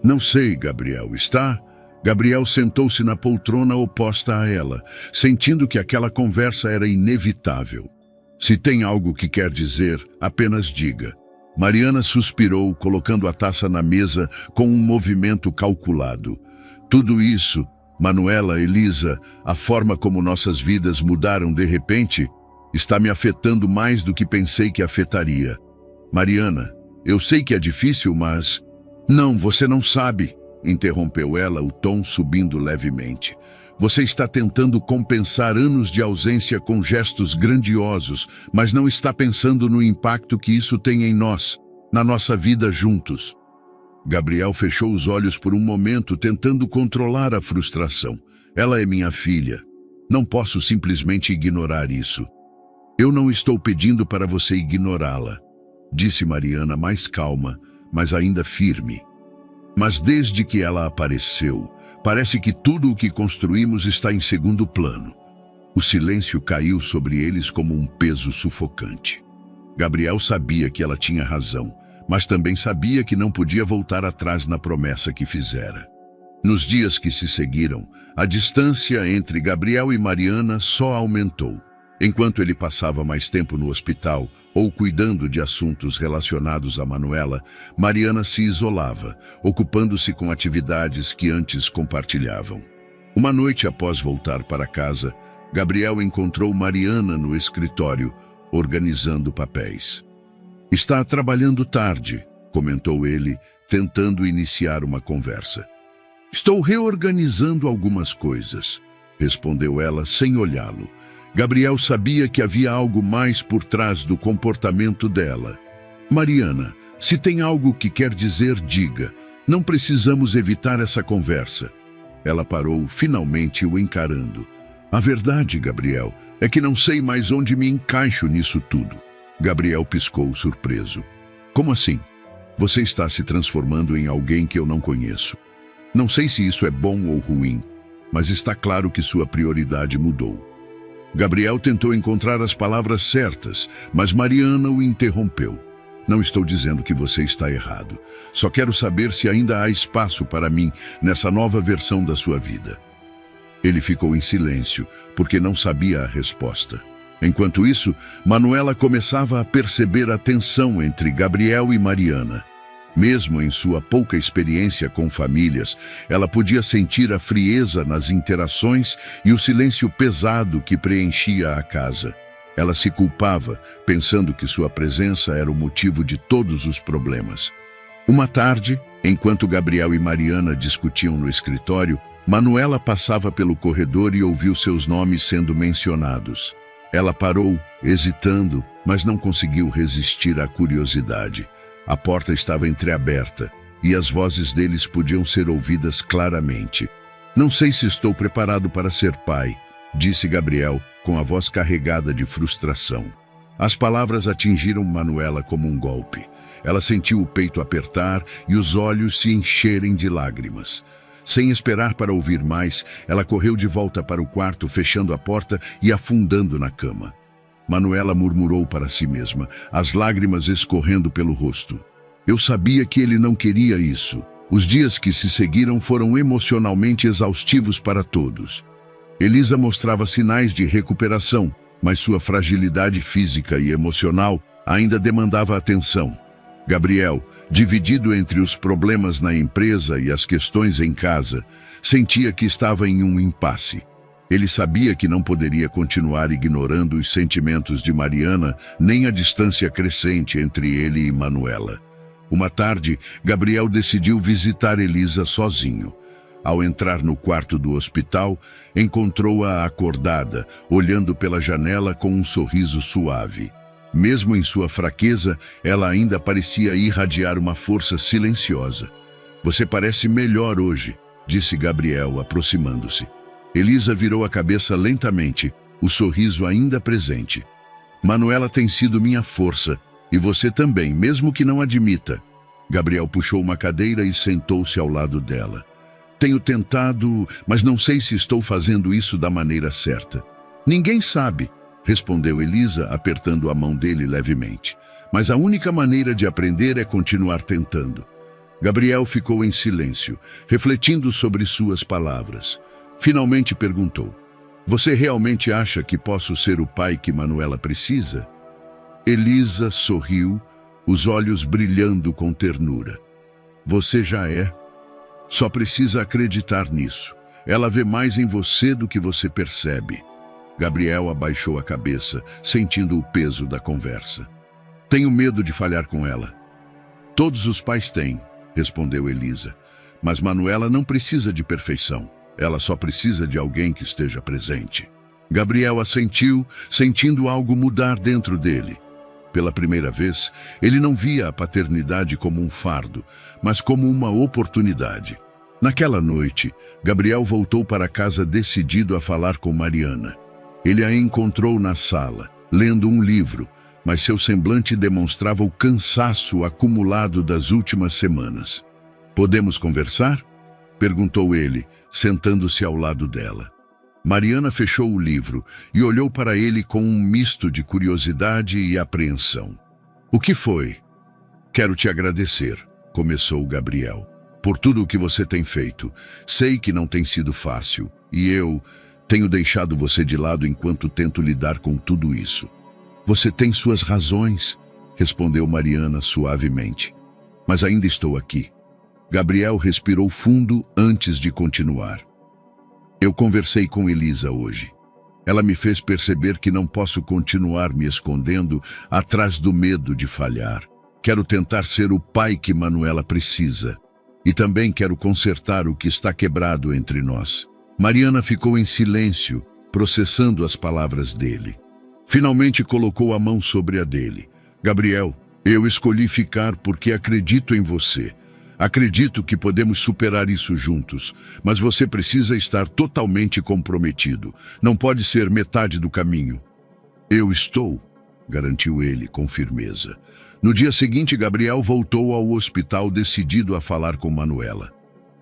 Não sei, Gabriel, está? Gabriel sentou-se na poltrona oposta a ela, sentindo que aquela conversa era inevitável. Se tem algo que quer dizer, apenas diga. Mariana suspirou, colocando a taça na mesa com um movimento calculado. Tudo isso, Manuela, Elisa, a forma como nossas vidas mudaram de repente, está me afetando mais do que pensei que afetaria. Mariana, eu sei que é difícil, mas... Não, você não sabe, interrompeu ela, o tom subindo levemente. Você está tentando compensar anos de ausência com gestos grandiosos, mas não está pensando no impacto que isso tem em nós. na nossa vida juntos. Gabriel fechou os olhos por um momento, tentando controlar a frustração. Ela é minha filha. Não posso simplesmente ignorar isso. Eu não estou pedindo para você ignorá-la, disse Mariana mais calma, mas ainda firme. Mas desde que ela apareceu, parece que tudo o que construímos está em segundo plano. O silêncio caiu sobre eles como um peso sufocante. Gabriel sabia que ela tinha razão, mas também sabia que não podia voltar atrás na promessa que fizera. Nos dias que se seguiram, a distância entre Gabriel e Mariana só aumentou. Enquanto ele passava mais tempo no hospital ou cuidando de assuntos relacionados a Manuela, Mariana se isolava, ocupando-se com atividades que antes compartilhavam. Uma noite após voltar para casa, Gabriel encontrou Mariana no escritório, organizando papéis. Está trabalhando tarde, comentou ele, tentando iniciar uma conversa. Estou reorganizando algumas coisas, respondeu ela sem olhá-lo. Gabriel sabia que havia algo mais por trás do comportamento dela. Mariana, se tem algo que quer dizer, diga. Não precisamos evitar essa conversa. Ela parou, finalmente o encarando. A verdade, Gabriel, é que não sei mais onde me encaixo nisso tudo. Gabriel piscou, surpreso. Como assim? Você está se transformando em alguém que eu não conheço. Não sei se isso é bom ou ruim, mas está claro que sua prioridade mudou. Gabriel tentou encontrar as palavras certas, mas Mariana o interrompeu. Não estou dizendo que você está errado. Só quero saber se ainda há espaço para mim nessa nova versão da sua vida. Ele ficou em silêncio, porque não sabia a resposta. Enquanto isso, Manuela começava a perceber a tensão entre Gabriel e Mariana. Mesmo em sua pouca experiência com famílias, ela podia sentir a frieza nas interações e o silêncio pesado que preenchia a casa. Ela se culpava, pensando que sua presença era o motivo de todos os problemas. Uma tarde, enquanto Gabriel e Mariana discutiam no escritório, Manuela passava pelo corredor e ouviu seus nomes sendo mencionados. Ela parou, hesitando, mas não conseguiu resistir à curiosidade. A porta estava entreaberta e as vozes deles podiam ser ouvidas claramente. Não sei se estou preparado para ser pai, disse Gabriel, com a voz carregada de frustração. As palavras atingiram Manuela como um golpe. Ela sentiu o peito apertar e os olhos se encherem de lágrimas. Sem esperar para ouvir mais, ela correu de volta para o quarto, fechando a porta e afundando na cama. Manuela murmurou para si mesma, as lágrimas escorrendo pelo rosto. Eu sabia que ele não queria isso. Os dias que se seguiram foram emocionalmente exaustivos para todos. Elisa mostrava sinais de recuperação, mas sua fragilidade física e emocional ainda demandava atenção. Gabriel, dividido entre os problemas na empresa e as questões em casa, sentia que estava em um impasse. Ele sabia que não poderia continuar ignorando os sentimentos de Mariana, nem a distância crescente entre ele e Manuela. Uma tarde, Gabriel decidiu visitar Elisa sozinho. Ao entrar no quarto do hospital, encontrou-a acordada, olhando pela janela com um sorriso suave. Mesmo em sua fraqueza, ela ainda parecia irradiar uma força silenciosa. Você parece melhor hoje, disse Gabriel, aproximando-se. Elisa virou a cabeça lentamente, o sorriso ainda presente. Manuela tem sido minha força, e você também, mesmo que não admita. Gabriel puxou uma cadeira e sentou-se ao lado dela. Tenho tentado, mas não sei se estou fazendo isso da maneira certa. Ninguém sabe, respondeu Elisa, apertando a mão dele levemente. Mas a única maneira de aprender é continuar tentando. Gabriel ficou em silêncio, refletindo sobre suas palavras. Finalmente perguntou, você realmente acha que posso ser o pai que Manuela precisa? Elisa sorriu, os olhos brilhando com ternura. Você já é. Só precisa acreditar nisso. Ela vê mais em você do que você percebe. Gabriel abaixou a cabeça, sentindo o peso da conversa. Tenho medo de falhar com ela. Todos os pais têm, respondeu Elisa. Mas Manuela não precisa de perfeição. Ela só precisa de alguém que esteja presente. Gabriel assentiu, sentindo algo mudar dentro dele. Pela primeira vez, ele não via a paternidade como um fardo, mas como uma oportunidade. Naquela noite, Gabriel voltou para casa decidido a falar com Mariana. Ele a encontrou na sala, lendo um livro, mas seu semblante demonstrava o cansaço acumulado das últimas semanas. "Podemos conversar?" perguntou ele, sentando-se ao lado dela. Mariana fechou o livro e olhou para ele com um misto de curiosidade e apreensão. "O que foi?" "Quero te agradecer", começou Gabriel, "por tudo o que você tem feito. Sei que não tem sido fácil, e eu tenho deixado você de lado enquanto tento lidar com tudo isso." "Você tem suas razões", respondeu Mariana suavemente. "Mas ainda estou aqui." Gabriel respirou fundo antes de continuar. "Eu conversei com Elisa hoje. Ela me fez perceber que não posso continuar me escondendo atrás do medo de falhar. Quero tentar ser o pai que Manuela precisa. E também quero consertar o que está quebrado entre nós." Mariana ficou em silêncio, processando as palavras dele. Finalmente colocou a mão sobre a dele. "Gabriel, eu escolhi ficar porque acredito em você. Acredito que podemos superar isso juntos, mas você precisa estar totalmente comprometido. Não pode ser metade do caminho." "Eu estou", garantiu ele com firmeza. No dia seguinte, Gabriel voltou ao hospital decidido a falar com Manuela.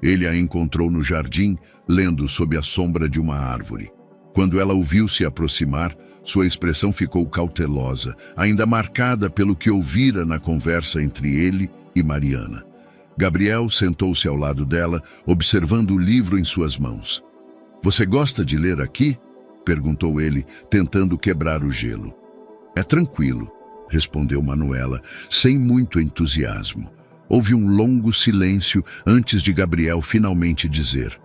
Ele a encontrou no jardim, lendo sob a sombra de uma árvore. Quando ela o viu se aproximar, sua expressão ficou cautelosa, ainda marcada pelo que ouvira na conversa entre ele e Mariana. Gabriel sentou-se ao lado dela, observando o livro em suas mãos. "Você gosta de ler aqui?" perguntou ele, tentando quebrar o gelo. "É tranquilo", respondeu Manuela, sem muito entusiasmo. Houve um longo silêncio antes de Gabriel finalmente dizer: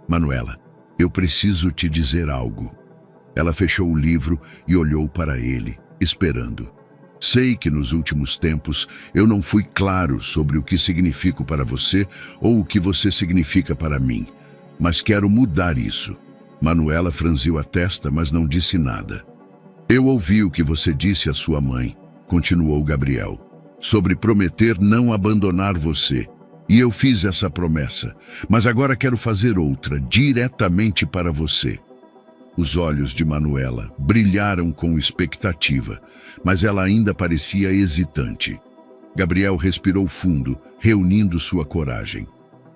"Manuela, eu preciso te dizer algo." Ela fechou o livro e olhou para ele, esperando. "Sei que nos últimos tempos eu não fui claro sobre o que significo para você ou o que você significa para mim, mas quero mudar isso." Manuela franziu a testa, mas não disse nada. "Eu ouvi o que você disse à sua mãe", continuou Gabriel, "sobre prometer não abandonar você. E eu fiz essa promessa, mas agora quero fazer outra, diretamente para você." Os olhos de Manuela brilharam com expectativa, mas ela ainda parecia hesitante. Gabriel respirou fundo, reunindo sua coragem.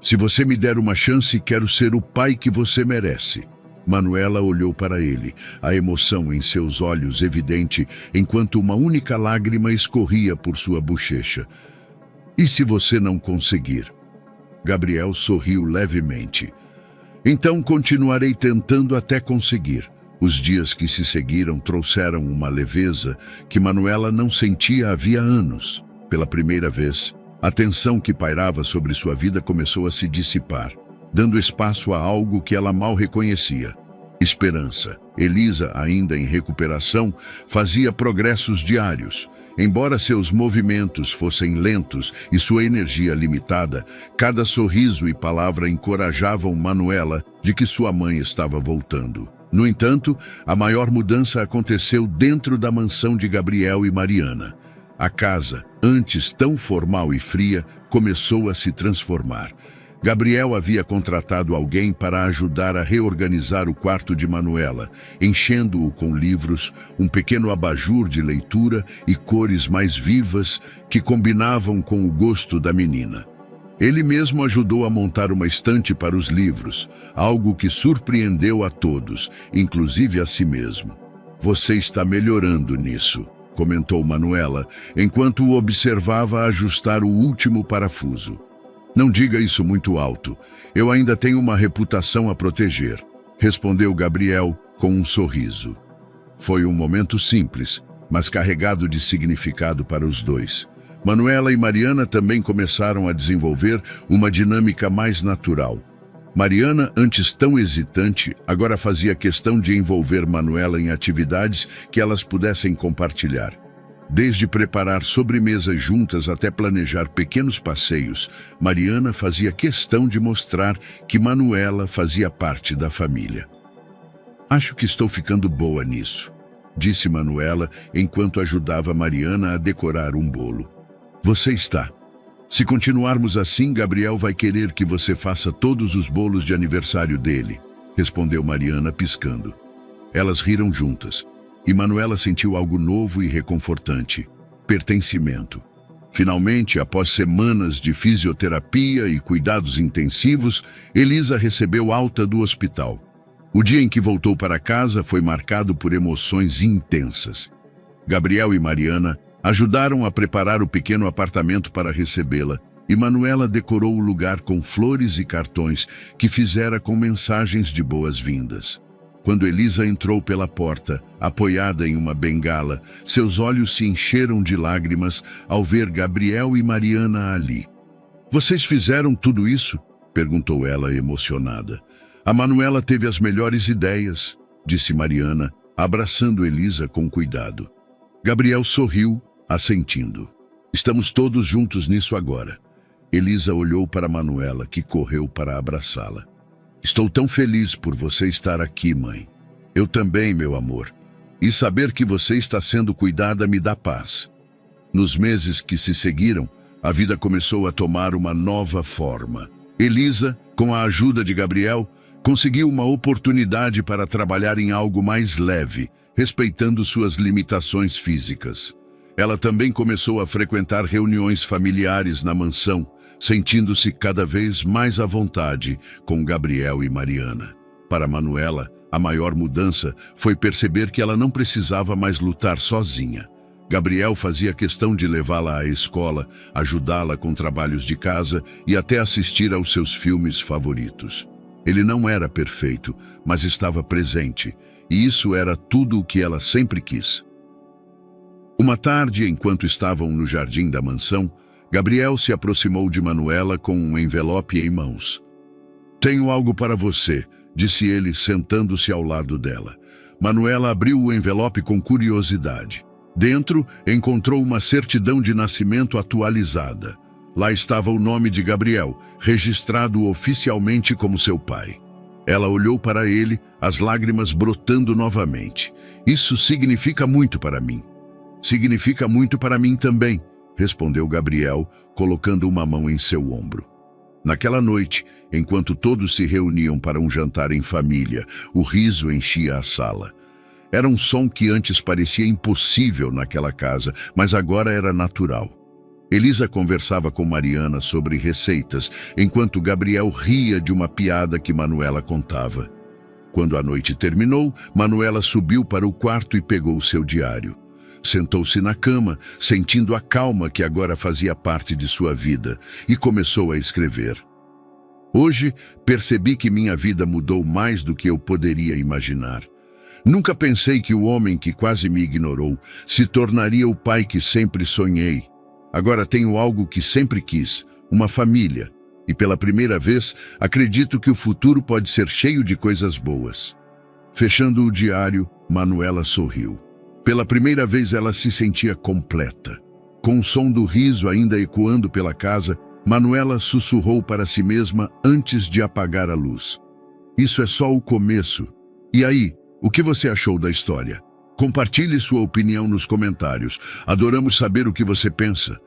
"Se você me der uma chance, quero ser o pai que você merece." Manuela olhou para ele, a emoção em seus olhos evidente, enquanto uma única lágrima escorria por sua bochecha. "E se você não conseguir?" Gabriel sorriu levemente. "Então continuarei tentando até conseguir." Os dias que se seguiram trouxeram uma leveza que Manuela não sentia havia anos. Pela primeira vez, a tensão que pairava sobre sua vida começou a se dissipar, dando espaço a algo que ela mal reconhecia: esperança. Elisa, ainda em recuperação, fazia progressos diários. Embora seus movimentos fossem lentos e sua energia limitada, cada sorriso e palavra encorajavam Manuela de que sua mãe estava voltando. No entanto, a maior mudança aconteceu dentro da mansão de Gabriel e Mariana. A casa, antes tão formal e fria, começou a se transformar. Gabriel havia contratado alguém para ajudar a reorganizar o quarto de Manuela, enchendo-o com livros, um pequeno abajur de leitura e cores mais vivas que combinavam com o gosto da menina. Ele mesmo ajudou a montar uma estante para os livros, algo que surpreendeu a todos, inclusive a si mesmo. "Você está melhorando nisso", comentou Manuela, enquanto o observava ajustar o último parafuso. "Não diga isso muito alto. Eu ainda tenho uma reputação a proteger", respondeu Gabriel com um sorriso. Foi um momento simples, mas carregado de significado para os dois. Manuela e Mariana também começaram a desenvolver uma dinâmica mais natural. Mariana, antes tão hesitante, agora fazia questão de envolver Manuela em atividades que elas pudessem compartilhar. Desde preparar sobremesas juntas até planejar pequenos passeios, Mariana fazia questão de mostrar que Manuela fazia parte da família. "Acho que estou ficando boa nisso", disse Manuela enquanto ajudava Mariana a decorar um bolo. Você está. Se continuarmos assim, Gabriel vai querer que você faça todos os bolos de aniversário dele, respondeu Mariana piscando. Elas riram juntas, e Manuela sentiu algo novo e reconfortante: pertencimento. Finalmente, após semanas de fisioterapia e cuidados intensivos, Elisa recebeu alta do hospital. O dia em que voltou para casa foi marcado por emoções intensas. Gabriel e Mariana ajudaram a preparar o pequeno apartamento para recebê-la, e Manuela decorou o lugar com flores e cartões que fizera com mensagens de boas-vindas. Quando Elisa entrou pela porta, apoiada em uma bengala, seus olhos se encheram de lágrimas ao ver Gabriel e Mariana ali. Vocês fizeram tudo isso? Perguntou ela emocionada. A Manuela teve as melhores ideias, disse Mariana, abraçando Elisa com cuidado. Gabriel sorriu, assentindo. Estamos todos juntos nisso agora. Elisa olhou para Manuela, que correu para abraçá-la. Estou tão feliz por você estar aqui, mãe. Eu também, meu amor. E saber que você está sendo cuidada me dá paz. Nos meses que se seguiram, a vida começou a tomar uma nova forma. Elisa, com a ajuda de Gabriel, conseguiu uma oportunidade para trabalhar em algo mais leve, respeitando suas limitações físicas. Ela também começou a frequentar reuniões familiares na mansão, sentindo-se cada vez mais à vontade com Gabriel e Mariana. Para Manuela, a maior mudança foi perceber que ela não precisava mais lutar sozinha. Gabriel fazia questão de levá-la à escola, ajudá-la com trabalhos de casa e até assistir aos seus filmes favoritos. Ele não era perfeito, mas estava presente, e isso era tudo o que ela sempre quis. Uma tarde, enquanto estavam no jardim da mansão, Gabriel se aproximou de Manuela com um envelope em mãos. Tenho algo para você, disse ele, sentando-se ao lado dela. Manuela abriu o envelope com curiosidade. Dentro, encontrou uma certidão de nascimento atualizada. Lá estava o nome de Gabriel, registrado oficialmente como seu pai. Ela olhou para ele, as lágrimas brotando novamente. Isso significa muito para mim. Significa muito para mim também, respondeu Gabriel, colocando uma mão em seu ombro. Naquela noite, enquanto todos se reuniam para um jantar em família, o riso enchia a sala. Era um som que antes parecia impossível naquela casa, mas agora era natural. Elisa conversava com Mariana sobre receitas, enquanto Gabriel ria de uma piada que Manuela contava. Quando a noite terminou, Manuela subiu para o quarto e pegou seu diário. Sentou-se na cama, sentindo a calma que agora fazia parte de sua vida, e começou a escrever. Hoje, percebi que minha vida mudou mais do que eu poderia imaginar. Nunca pensei que o homem que quase me ignorou se tornaria o pai que sempre sonhei. Agora tenho algo que sempre quis, uma família, e pela primeira vez acredito que o futuro pode ser cheio de coisas boas. Fechando o diário, Manuela sorriu. Pela primeira vez ela se sentia completa. Com o som do riso ainda ecoando pela casa, Manuela sussurrou para si mesma antes de apagar a luz. Isso é só o começo. E aí, o que você achou da história? Compartilhe sua opinião nos comentários. Adoramos saber o que você pensa.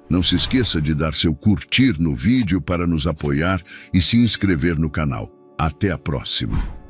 Não se esqueça de dar seu curtir no vídeo para nos apoiar e se inscrever no canal. Até a próxima!